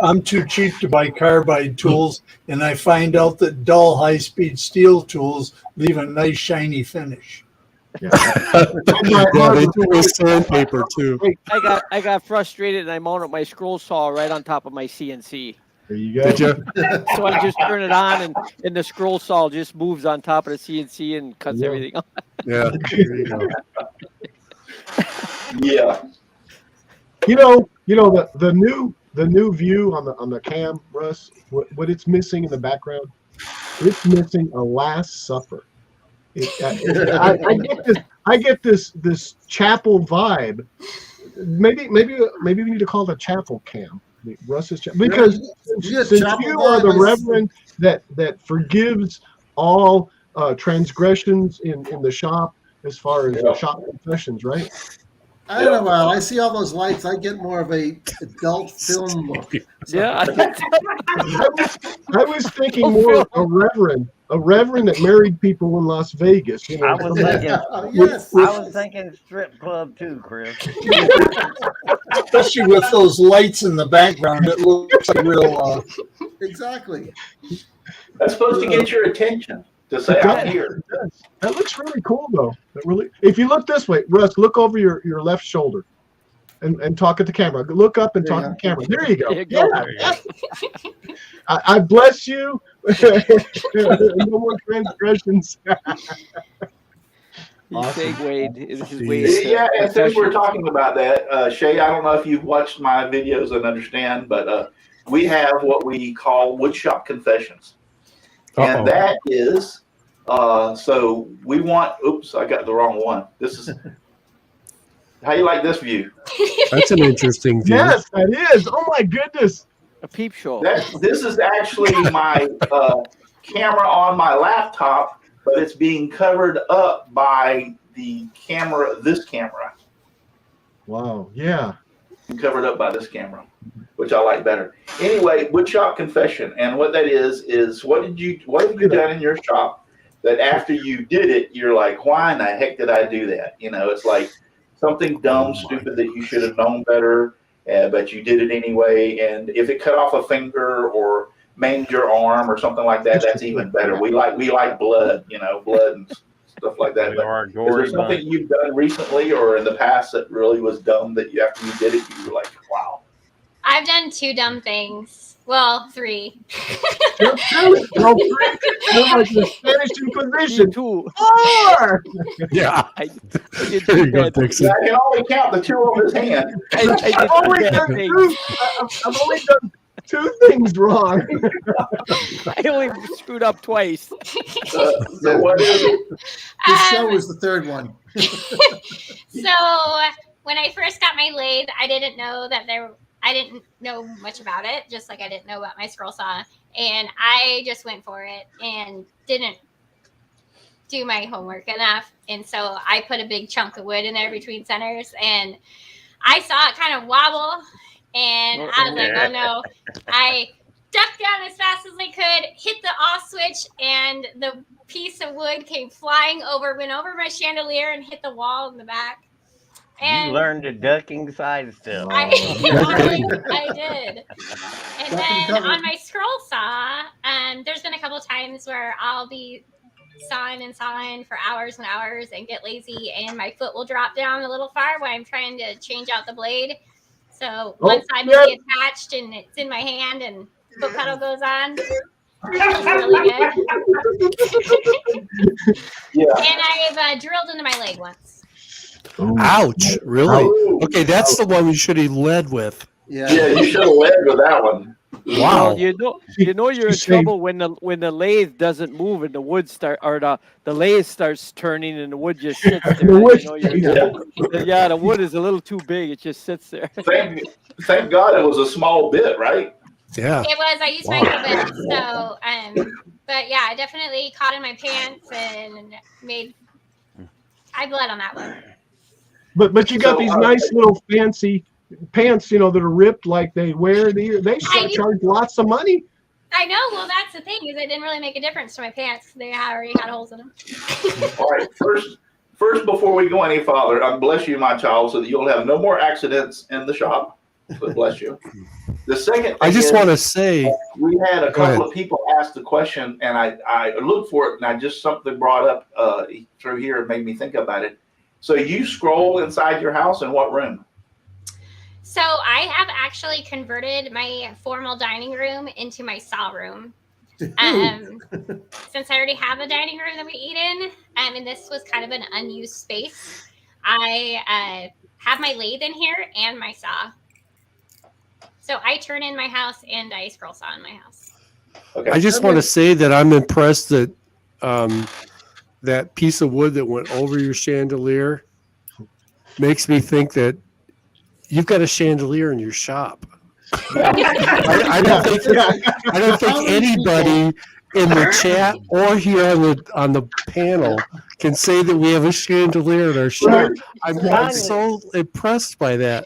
I'm too cheap to buy carbide tools, and I find out that dull high-speed steel tools leave a nice shiny finish. Yeah, they do with sandpaper too. I got frustrated and I mounted my scroll saw right on top of my CNC. There you go. Did you? So I just turn it on and the scroll saw just moves on top of the CNC and cuts Yeah. everything off. Yeah. There you go. Yeah. The new view on the cam, Russ. What it's missing in the background? It's missing a Last Supper. I get this chapel vibe. Maybe we need to call it a chapel cam. Russ's chapel, because since you are the reverend that forgives all transgressions in the shop as far as shop confessions, right? I don't know. Well, I see all those lights. I get more of a adult film look. Yeah. I was thinking more of a reverend that married people in Las Vegas. I was thinking, Yes. I was thinking strip club too, Chris. Especially with those lights in the background, it looks like real. Exactly. That's supposed to get your attention to say I'm here. That looks really cool, though. That really. If you look this way, Russ, look over your left shoulder, and talk at the camera. Look up and talk at the camera. There you go. There you go. Yeah. I bless you. No more transgressions. He Awesome. segued. This is way Yeah, and since we're talking about that, Shay, I don't know if you've watched my videos and understand, but we have what we call woodshop confessions. Uh-oh. And that is, so we want, oops, I got the wrong one. This is, how you like this view? That's an interesting view. Yes, that is. Oh my goodness. a peep show. This is actually my camera on my laptop, but it's being covered up by the camera, this camera. Wow. Yeah. Covered up by this camera, which I like better. Anyway, woodshop confession, and what that is what have you done in your shop that after you did it, you're like, why in the heck did I do that? It's like something dumb, stupid that you should have known better, but you did it anyway. And if it cut off a finger or maimed your arm or something like that, that's even better. We like blood, blood and stuff like that. We But are a is gory there something bunch. you've done recently or in the past that really was dumb that you after you did it, you were like, wow. I've done 2 dumb things. Well, 3. You're like the Spanish Me Inquisition. too. 4! Yeah. I did There you two go, bad things. Dixon. I can only count the 2 on his hand. I I've only did two done bad things. I've only done 2 things wrong. I only screwed up twice. So what is it? The show Um, was the third one. So when I first got my lathe, I didn't know I didn't know much about it, just like I didn't know about my scroll saw. And I just went for it and didn't do my homework enough. And so I put a big chunk of wood in there between centers, and I saw it kind of wobble. And I was like, oh no. I ducked down as fast as I could, hit the off switch, and the piece of wood came flying over, went over my chandelier and hit the wall in the back. And You learned a ducking side step. I did. And then on my scroll saw, there's been a couple times where I'll be sawing for hours and hours and get lazy, and my foot will drop down a little far while I'm trying to change out the blade. So one side will be attached and it's in my hand, and foot pedal goes on. It feels really good. Yeah. And I've drilled into my leg once. Ouch. Really? Ouch. Okay, that's the one you should have led with. Yeah. Yeah, you should have led with that one. Wow. You know you're in trouble when the lathe doesn't move and the wood the lathe starts turning and the wood just sits there. The wood- Yeah, the wood is a little too big. It just sits there. Thank God it was a small bit, right? Yeah. It was. I used my bit. So, but yeah, I definitely caught in my pants and I bled on that one. But you got So, these nice little fancy pants, that are ripped like they wear. They charge lots of money. I know. Well, that's the thing, is it didn't really make a difference to my pants. They already had holes in them. All right. First, before we go any farther, bless you, my child, so that you'll have no more accidents in the shop. But bless you. The second thing I just is, want to say, we had a Go ahead. couple of people ask the question, and I looked for it, and something brought up through here and made me think about it. So you scroll inside your house in what room? So I have actually converted my formal dining room into my saw room. Since I already have a dining room that we eat in, and this was kind of an unused space, I have my lathe in here and my saw. So I turn in my house and I scroll saw in my house. Okay. I just want to say that I'm impressed that that piece of wood that went over your chandelier makes me think that you've got a chandelier in your shop. I don't think anybody in the chat or here on the panel can say that we have a chandelier in our shop. I'm so impressed by that.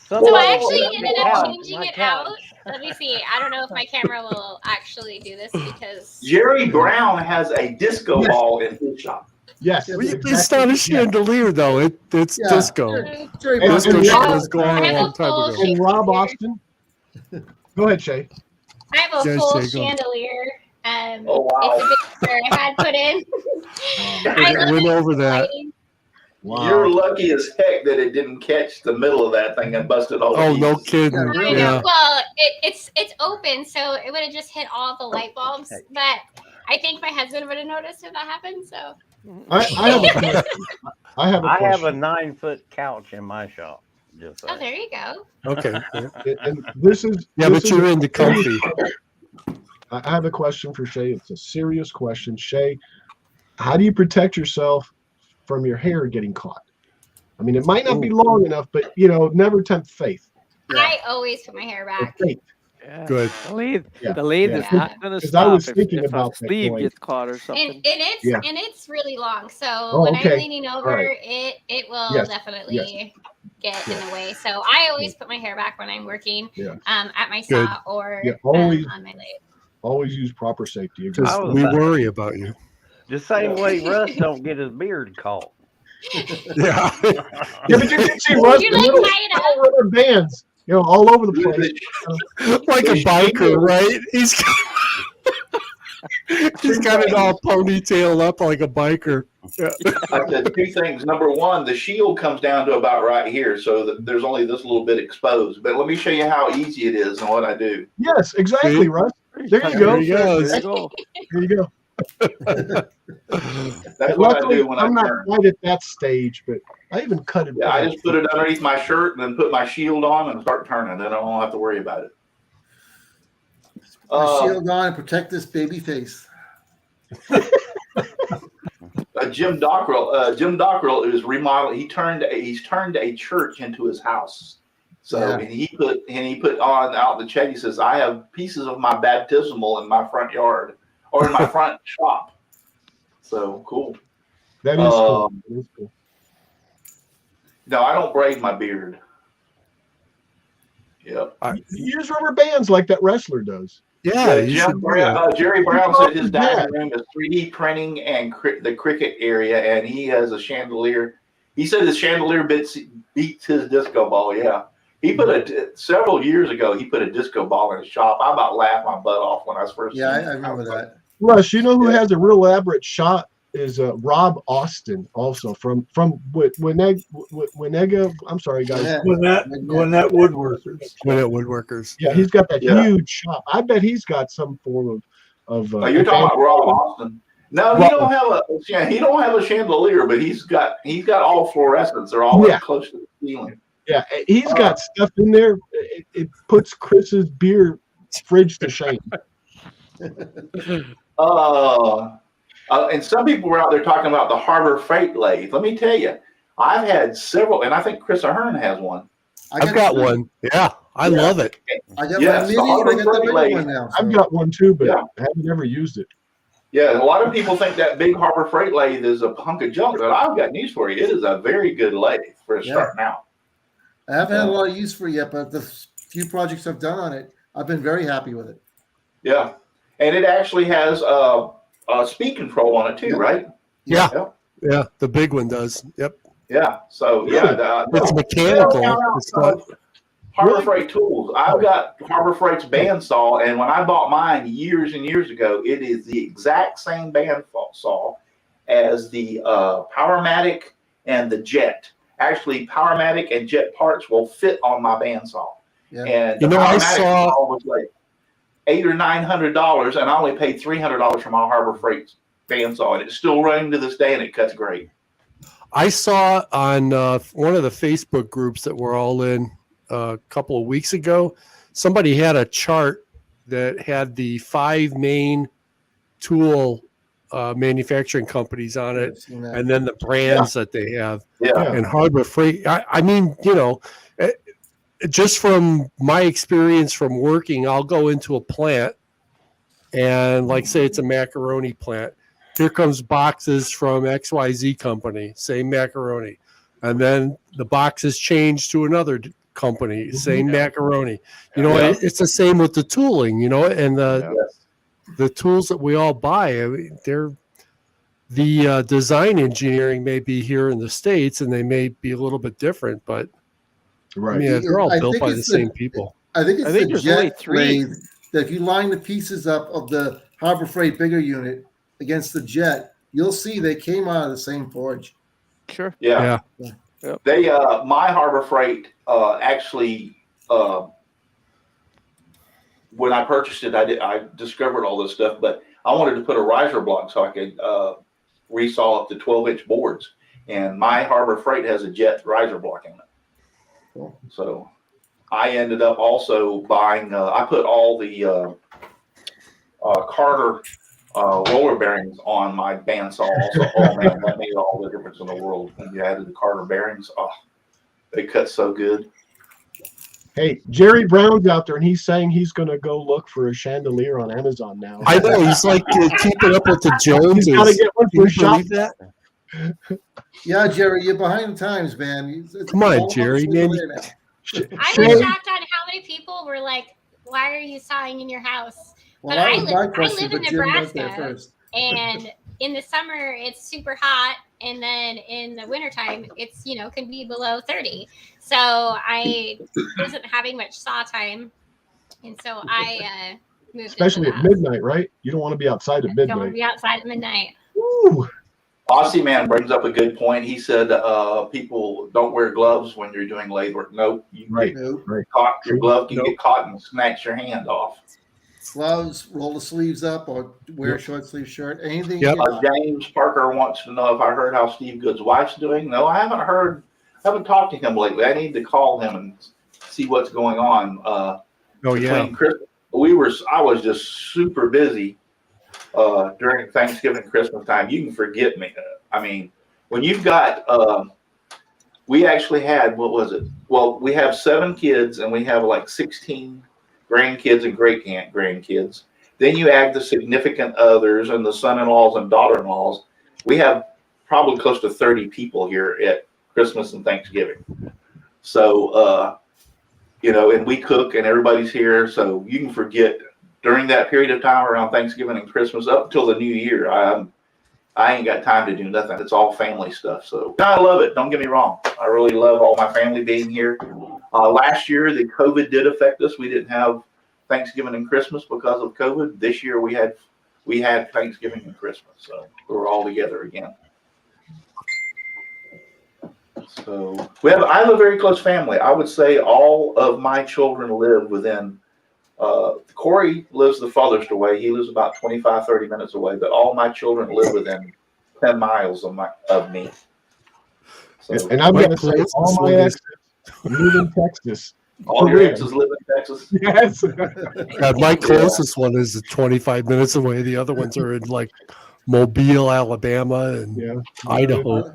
So I actually ended up changing it out. Let me see. I don't know if my camera will actually do this because Jerry Brown has a disco ball in his shop. Yes. It's not a chandelier though. It's Yeah. disco. Jerry And- Disco and shit Rob- was going on a long time ago. And Rob Austin. Go ahead, Shay. I have a Yes, full Jay, go. chandelier. Oh, wow. It's a picture I had put in. I went over that. You're lucky as heck that it didn't catch the middle of that thing and busted all the Oh, no pieces. kidding. Yeah, really? Yeah. Well, it's open, so it would have just hit all the light bulbs. But I think my husband would have noticed if that happened. So I have a question. I have a I have a question. 9-foot couch in my shop. Just oh, saying. there you go. Okay. And this is Yeah, this but is you're a into serious- comfy. I have a question for Shay. It's a serious question. Shay, how do you protect yourself from your hair getting caught? I mean, it might not be long enough, but never tempt faith. I always put my hair back. Faith. Yeah. Good. The lathe, Yeah. the lathe Yeah. is not going to 'Cause I stop was if, thinking if about a that sleeve going- gets caught or And something. it's Yeah. and it's really long. So Oh, when okay. I'm leaning over, right. it will Yes. definitely get in the way. So I always put my hair back when I'm working Yeah. at my Good. saw or Yeah, always- on my lathe. Always use proper safety. Because I was we about- worry about you. The same way Russ don't get his beard caught. Yeah. Yeah, but you can see Russ You the like little tie it up. rubber bands, all over the place. Like a biker, right? He's He's got it all ponytailed up like a biker. Yeah. I said two things. Number one, the shield comes down to about right here, so that there's only this little bit exposed. But let me show you how easy it is and what I do. Yes, exactly, See? Russ. There you There go. he goes. There you go. There you go. That's what I Luckily, do when I I'm not turn. quite at that stage, but I even cut it. Yeah, I just put it underneath my shirt and then put my shield on and start turning. Then I don't have to worry about it. Shield on and protect this baby face. Jim Dockrell is remodeling. He's turned a church into his house. So Yeah. and he put on out the chat. He says, "I have pieces of my baptismal in my front yard or in my front shop." So cool. That is cool. That is cool. No, I don't braid my beard. Yep. You use rubber bands like that wrestler does. Yeah, you should do that. Jerry Brown said his Yeah. dining room is 3D printing and the cricket area, and he has a chandelier. He said his chandelier beats his disco ball. Yeah, he put several years ago. He put a disco ball in his shop. I about laughed my butt off when I was first. Yeah, seen I it. remember that. Russ, you know who has a real elaborate shot is Rob Austin, also from Winega. I'm sorry, guys. Yeah. Gwinnett Woodworkers. Gwinnett Woodworkers. Yeah, he's got that Yeah. huge shop. I bet he's got some form of. Oh, you're talking about Rob Austin? No, he Rob- don't have he don't have a chandelier, but he's got all fluorescents. They're all Yeah. close to the ceiling. Yeah, he's got stuff in there. It puts Chris's beer fridge to shame. And some people were out there talking about the Harbor Freight lathe. Let me tell you, I've had several, and I think Chris Ahern has one. I've got one. Yeah, I love it. I got Yes, my the mini and I got the Harbor bigger Freight one now. I've so- got one too, but Yeah. I haven't ever used it. Yeah, a lot of people think that big Harbor Freight lathe is a hunk of junk, but I've got news for you. It is a very good lathe for starting out. I haven't had a lot of use for it yet, but the few projects I've done on it, I've been very happy with it. Yeah, and it actually has speed control on it too, Yep. right? Yeah, yeah, the big one does. Yep, Yeah. So yeah, it's mechanical. It's not. Harbor Really? Freight tools. I've got Harbor Freight's bandsaw, and when I bought mine years and years ago, it is the exact same bandsaw as the Powermatic and the Jet. Actually, Powermatic and Jet parts will fit on my bandsaw. Yeah. And You the know, I Powermatic saw- saw was like $800 or $900, and I only paid $300 for my Harbor Freight bandsaw, and it's still running to this day, and it cuts great. I saw on one of the Facebook groups that we're all in a couple of weeks ago, somebody had a chart that had the 5 main tool manufacturing companies on it, I've seen that. and then the brands that they have. Yeah. And Harbor Freight, I mean, just from my experience from working, I'll go into a plant and, like, say it's a macaroni plant. Here comes boxes from XYZ company, same macaroni. And then the boxes change to another company, same macaroni. Yeah. It's the same with the tooling, and Yes. the tools that we all buy, I mean, the design engineering may be here in the States and they may be a little bit different, but Right. I mean, they're all I built think by the it's same people. I think it's I think the there's only Jet 3. lathe that if you line the pieces up of the Harbor Freight bigger unit against the Jet, you'll see they came out of the same forge. Sure. Yeah. Yeah. Yep. They my Harbor Freight actually when I purchased it, I discovered all this stuff, but I wanted to put a riser block so I could resaw up to 12-inch boards, and my Harbor Freight has a Jet riser block in it. Cool. So I ended up also buying. I put all the Carter roller bearings on my bandsaw. Also, oh man, that made all the difference in the world when you added the Carter bearings. Oh, they cut so good. Hey, Jerry Brown's out there, and he's saying he's going to go look for a chandelier on Amazon now. I know he's like keeping up with the Joneses. He's got to get one Can for you his shop. believe that? Yeah, Jerry, you're behind the times, man. It's Come on, all Jerry, about man. later now. I Shay- was shocked on how many people were like, "Why are you sawing in your house?" Well, But that I was live- my I question, live in but Jim went there Nebraska. first. And in the summer, it's super hot, and then in the wintertime, it's can be below 30. So I wasn't having much saw time, and so I moved especially into at that. midnight, right? You don't want to be outside at Don't want to midnight. be outside at midnight. Ooh. Aussie Man brings up a good point. He said people don't wear gloves when you're doing lathe work. Nope, you Right. get Nope. Right. caught. Your glove can Nope. get caught and snatch your hand off. Gloves, roll the sleeves up, or wear a Yep. short sleeve shirt. Anything. Yep. You get James Parker wants to know if I heard how Steve Good's wife's doing. No, I haven't heard. I haven't talked to him lately. I need to call him and see what's going on. Oh Between yeah. Christmas, I was just super busy during Thanksgiving, Christmas time. You can forget me. I mean, when you've got, we actually had, what was it? Well, we have 7 kids and we have like 16 grandkids and great grandkids. Then you add the significant others and the son-in-laws and daughter-in-laws. We have probably close to 30 people here at Christmas and Thanksgiving. So, and we cook and everybody's here. So you can forget during that period of time around Thanksgiving and Christmas up until the new year. I ain't got time to do nothing. It's all family stuff. So I love it. Don't get me wrong. I really love all my family being here. Last year, the COVID did affect us. We didn't have Thanksgiving and Christmas because of COVID. This year we had Thanksgiving and Christmas. So we were all together again. So I have a very close family. I would say all of my children live within Corey lives the farthest away. He lives about 25, 30 minutes away, but all my children live within 10 miles of me. So, And I'm going to say closest all my one is- exes live in Texas. all your exes live in Texas? Yes. My closest one is 25 minutes away. The other ones are in like Mobile, Alabama, and Yeah. Idaho.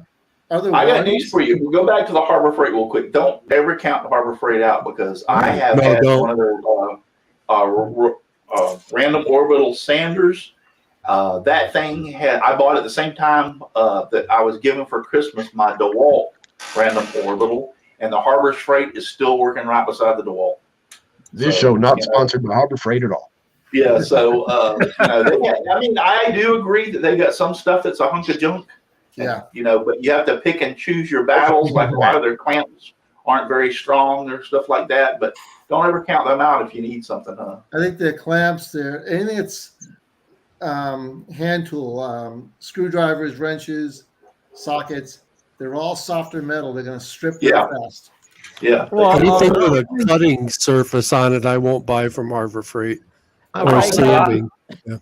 other I got ones- news for you. We'll go back to the Harbor Freight real quick. Don't ever count the Harbor Freight out because I have No, had don't. one of their random orbital sanders. That thing I bought at the same time that I was given for Christmas my DeWalt random orbital, and the Harbor Freight is still working right beside the DeWalt. This So, show not you know. sponsored by Harbor Freight at all. Yeah, so I do agree that they got some stuff that's a hunk of junk. Yeah. But you have to pick and choose your battles. Like a lot of their clamps aren't very strong or stuff like that. But don't ever count them out if you need something, huh? I think the clamps, anything that's hand tool, screwdrivers, wrenches, sockets, they're all softer metal. They're going to strip really fast. Yeah. Well, Anything with a cutting surface on it, I won't buy from Harbor Freight or Right, sanding.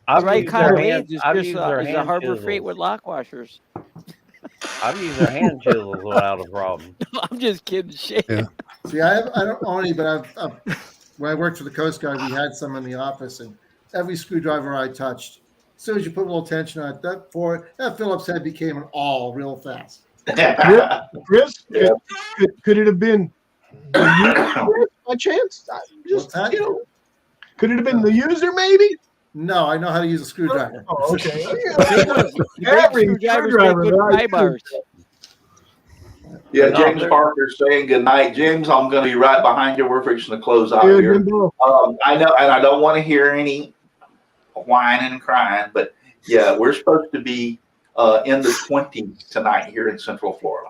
I've right, used their Conway, hand- is I've just used their is a hand Harbor Freight chisels. with lock washers. I've used their hand chisels without a problem. I'm just kidding. Shit. Yeah. See, I don't own any, but when I worked for the Coast Guard, we had some in the office, and every screwdriver I touched, as soon as you put a little tension on it, that Phillips head became an awl real fast. Chris, Yeah. could it have been the user by chance? What's that? Could it have been the user maybe? No, I know how to use a screwdriver. Oh, okay. Every Every screwdriver's screwdriver got good that I pry bars. Yeah, No, James they're- Parker saying good night. James, I'm going to be right behind you. We're fixing to close out Yeah, here. Jimbo. I know, and I don't want to hear any whining and crying, but yeah, we're supposed to be in the 20s tonight here in Central Florida.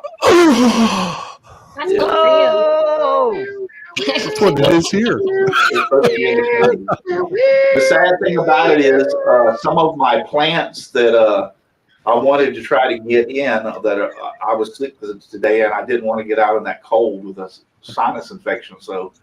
That's good for you. That's what it is here. It's supposed to be in the 20s. The sad thing about it is some of my plants that I wanted to try to get in that I was sick today, and I didn't want to get out in that cold with a sinus infection, so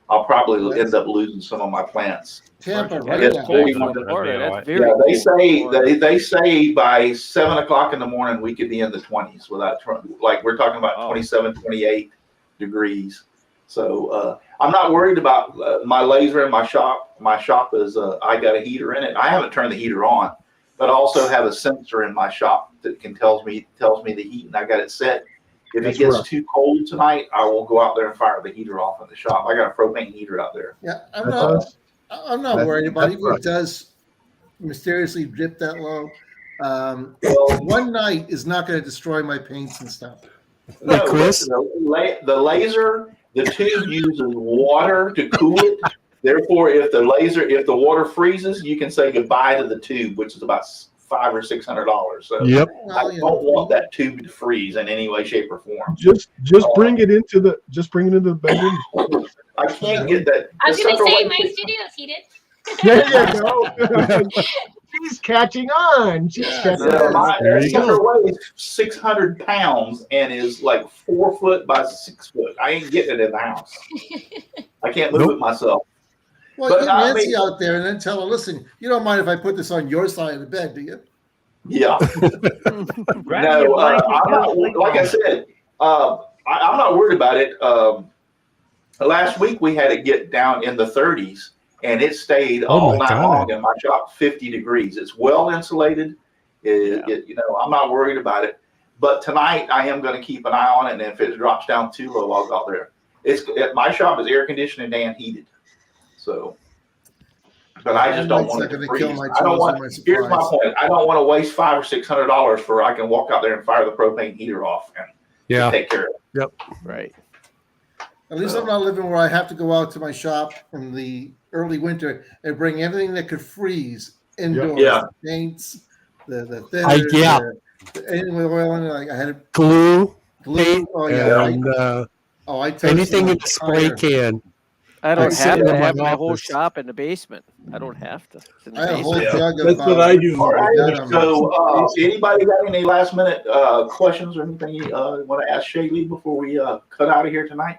I'll probably end up losing some of my plants. Tampa, I right guess now. Corey Florida, wanted- Florida, That'd that's be very Yeah, they cold. say Florida. they say by 7 o'clock in the morning we could be in the 20s without like we're talking about Oh. 27, 28 degrees. So I'm not worried about my laser in my shop. My shop is I got a heater in it. I haven't turned the heater on, but I also have a sensor in my shop that tells me the heat, and I got it set. If That's it gets rough. too cold tonight, I will go out there and fire the heater off in the shop. I got a propane heater out there. Yeah, That's us. I'm not That's- worried about it. that's Even if right. it does mysteriously dip that low. Well, One night is not going to destroy my paints and stuff. no, Chris? the laser, the tube uses water to cool it. Therefore, if the water freezes, you can say goodbye to the tube, which is about $500 or $600. So Yep. I Well, don't want that tube to freeze in any way, shape, or form. Just bring it into the bedroom. I can't get that. I was the going to central say, light my fixture- studio's heated. There you go. She's catching on. She's catching Yeah, on. There you sucker go. weighs 600 pounds and is like 4 foot by 6 foot. I ain't getting it in the house. I can't move it myself. Well, But get I Nancy mean- out there and then tell her, listen, you don't mind if I put this on your side of the bed, do you? Yeah. Grab No, your blanket, I'm go not, sleep like on I it. said, I'm not worried about it. Last week we had it get down in the 30s, and it stayed Oh all my night God. long in my shop, 50 degrees. It's well insulated. I'm not worried about it. But tonight I am going to keep an eye on it, and if it drops down too low, I'll go out there. My shop is air conditioned and heated, so. But I just don't want it to Gonna kill freeze. my I don't tools want. and my Here's my supplies. point. I don't want to waste $500 or $600 for I can walk out there and fire the propane heater off and Yeah. take care of it. Right. At least I'm not living where I have to go out to my shop in the early winter and bring everything that could freeze indoors. Yeah. The paints, the thinners, yeah. anything with oil in it. Like I had Glue, glue. paint, Oh yeah. and I toasted anything my in the spray tire. can. I don't sit have in to my have my whole office. shop in the basement. I don't have to. It's in the I had a whole basement. jug of. That's what I do. All right. Yeah, So, anybody got any last minute questions or anything you want to ask Shaylee before we cut out of here tonight?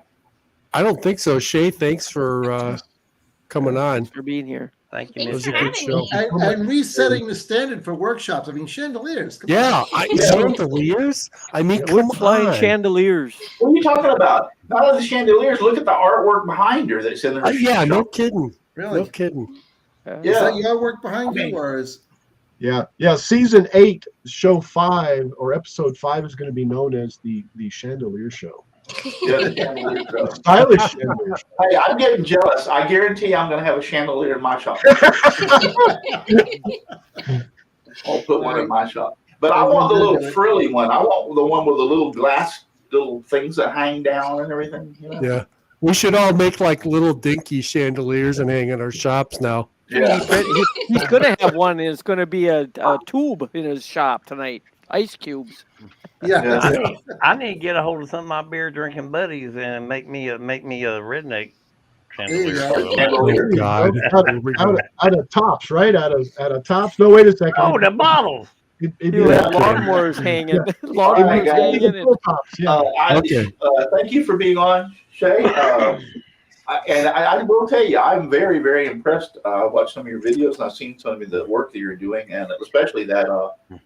I don't think so. Shay, thanks for coming on. For being here. Thank you, Thanks It for was a having good me. show. and resetting the standard for workshops. I mean, chandeliers. Come Yeah, on. chandeliers. I mean, come Wood flying on. chandeliers. What are you talking about? Not only the chandeliers. Look at the artwork behind her that's in her Yeah, no shop. kidding. Really? No kidding. Is Yeah. that your work behind I mean- you, or is? Yeah. Season 8, show 5 or episode 5 is going to be known as the Chandelier Show. Yeah, the chandelier show. Stylish chandelier. Hey, I'm getting jealous. I guarantee I'm going to have a chandelier in my shop. I'll put one in my shop. But I want the little frilly one. I want the one with the little glass, little things that hang down and everything. You know? Yeah. We should all make like little dinky chandeliers and hang in our shops now. Yeah. He's going to have one, and it's going to be a tube in his shop tonight. Ice cubes. Yeah. I need to get a hold of some of my beer drinking buddies and make me a redneck chandelier. There you go. Chandelier. Oh, God. Out of tops, right? Out of tops. No, wait a second. Oh, the bottles. It'd You be have like- lawnmowers hanging. All right, Lawnmowers guys. hanging. And Full tops, yeah. Okay. Thank you for being on, Shay. I will tell you, I'm very, very impressed. I watched some of your videos and I've seen some of the work that you're doing, and especially that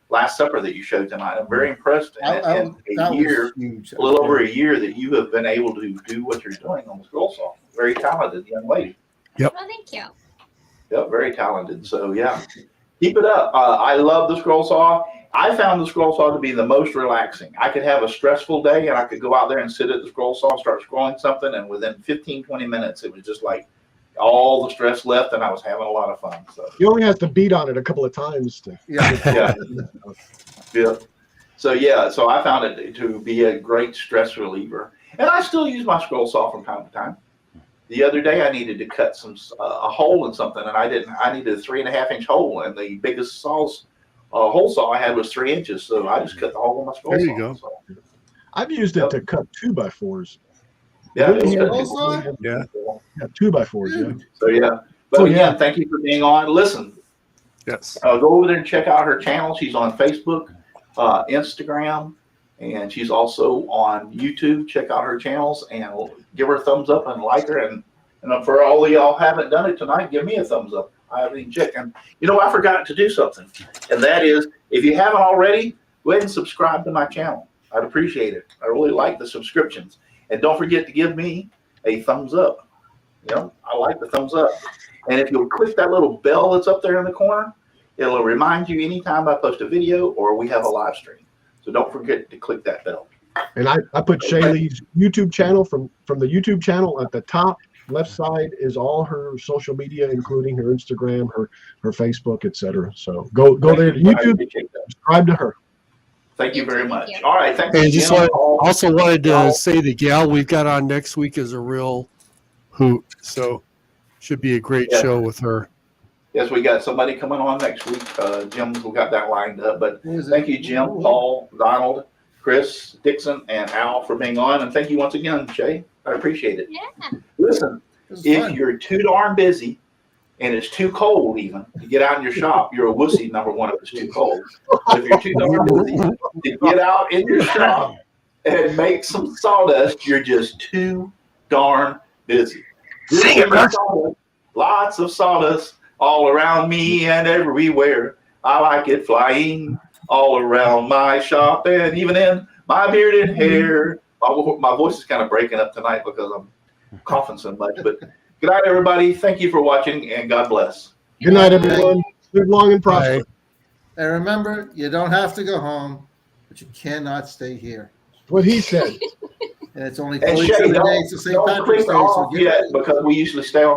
Last Supper that you showed tonight. I'm very impressed. In That a year, was huge. a little over a year, that you have been able to do what you're doing on the scroll saw. Very talented young lady. Well, thank you. Yep, very talented. So yeah, keep it up. I love the scroll saw. I found the scroll saw to be the most relaxing. I could have a stressful day and I could go out there and sit at the scroll saw, start scrolling something, and within 15, 20 minutes, it was just like all the stress left and I was having a lot of fun. So You only have to beat on it a couple of times to. Yeah. yeah. So I found it to be a great stress reliever. And I still use my scroll saw from time to time. The other day I needed to cut a hole in something, and I needed a 3.5-inch hole, and the biggest hole saw I had was 3 inches, so I just cut the hole in my scroll saw. There you go. So, I've used it to cut 2x4s. yeah, Really? it's Scroll good. saw? Yeah. Yeah, 2x4s. Yeah. So yeah. But again, thank you for being on. Listen, Yes. go over there and check out her channel. She's on Facebook, Instagram, and she's also on YouTube. Check out her channels and give her a thumbs up and like her. And for all of y'all haven't done it tonight, give me a thumbs up. I haven't even checked. And I forgot to do something, and that is, if you haven't already, go ahead and subscribe to my channel. I'd appreciate it. I really like the subscriptions, and don't forget to give me a thumbs up. I like the thumbs up. And if you'll click that little bell that's up there in the corner, it'll remind you anytime I post a video or we have a live stream. So don't forget to click that bell. And I put Shaylee's YouTube channel from the YouTube channel at the top left side is all her social media, including her Instagram, her Facebook, etc. So go there to YouTube, subscribe to her. Thank you very much. Thank you. All right. Thanks And again. also wanted to say the gal we've got on next week is a real hoot. So should be a great show with her. Yes, we got somebody coming on next week. Jim, we got that lined up. But thank you, Jim, Paul, Donald, Chris, Dixon, and Al for being on. And thank you once again, Shay. I appreciate it. Yeah. Listen, It was if fun. you're too darn busy and it's too cold even to get out in your shop, you're a wussy, number one, if it's too cold. But if you're too darn busy to get out in your shop and make some sawdust, you're just too darn busy. Sing it, Russ. Lots of sawdust all around me and everywhere. I like it flying all around my shop and even in my bearded hair. My voice is kind of breaking up tonight because I'm coughing so much. But good night, everybody. Thank you for watching, and God bless. Good night, everyone. Live long and prosper. And remember, you don't have to go home, but you cannot stay here. What he said. And it's only And 47 Shay, days to St. don't Patrick's click Day. So off get yet ready. because we usually stay on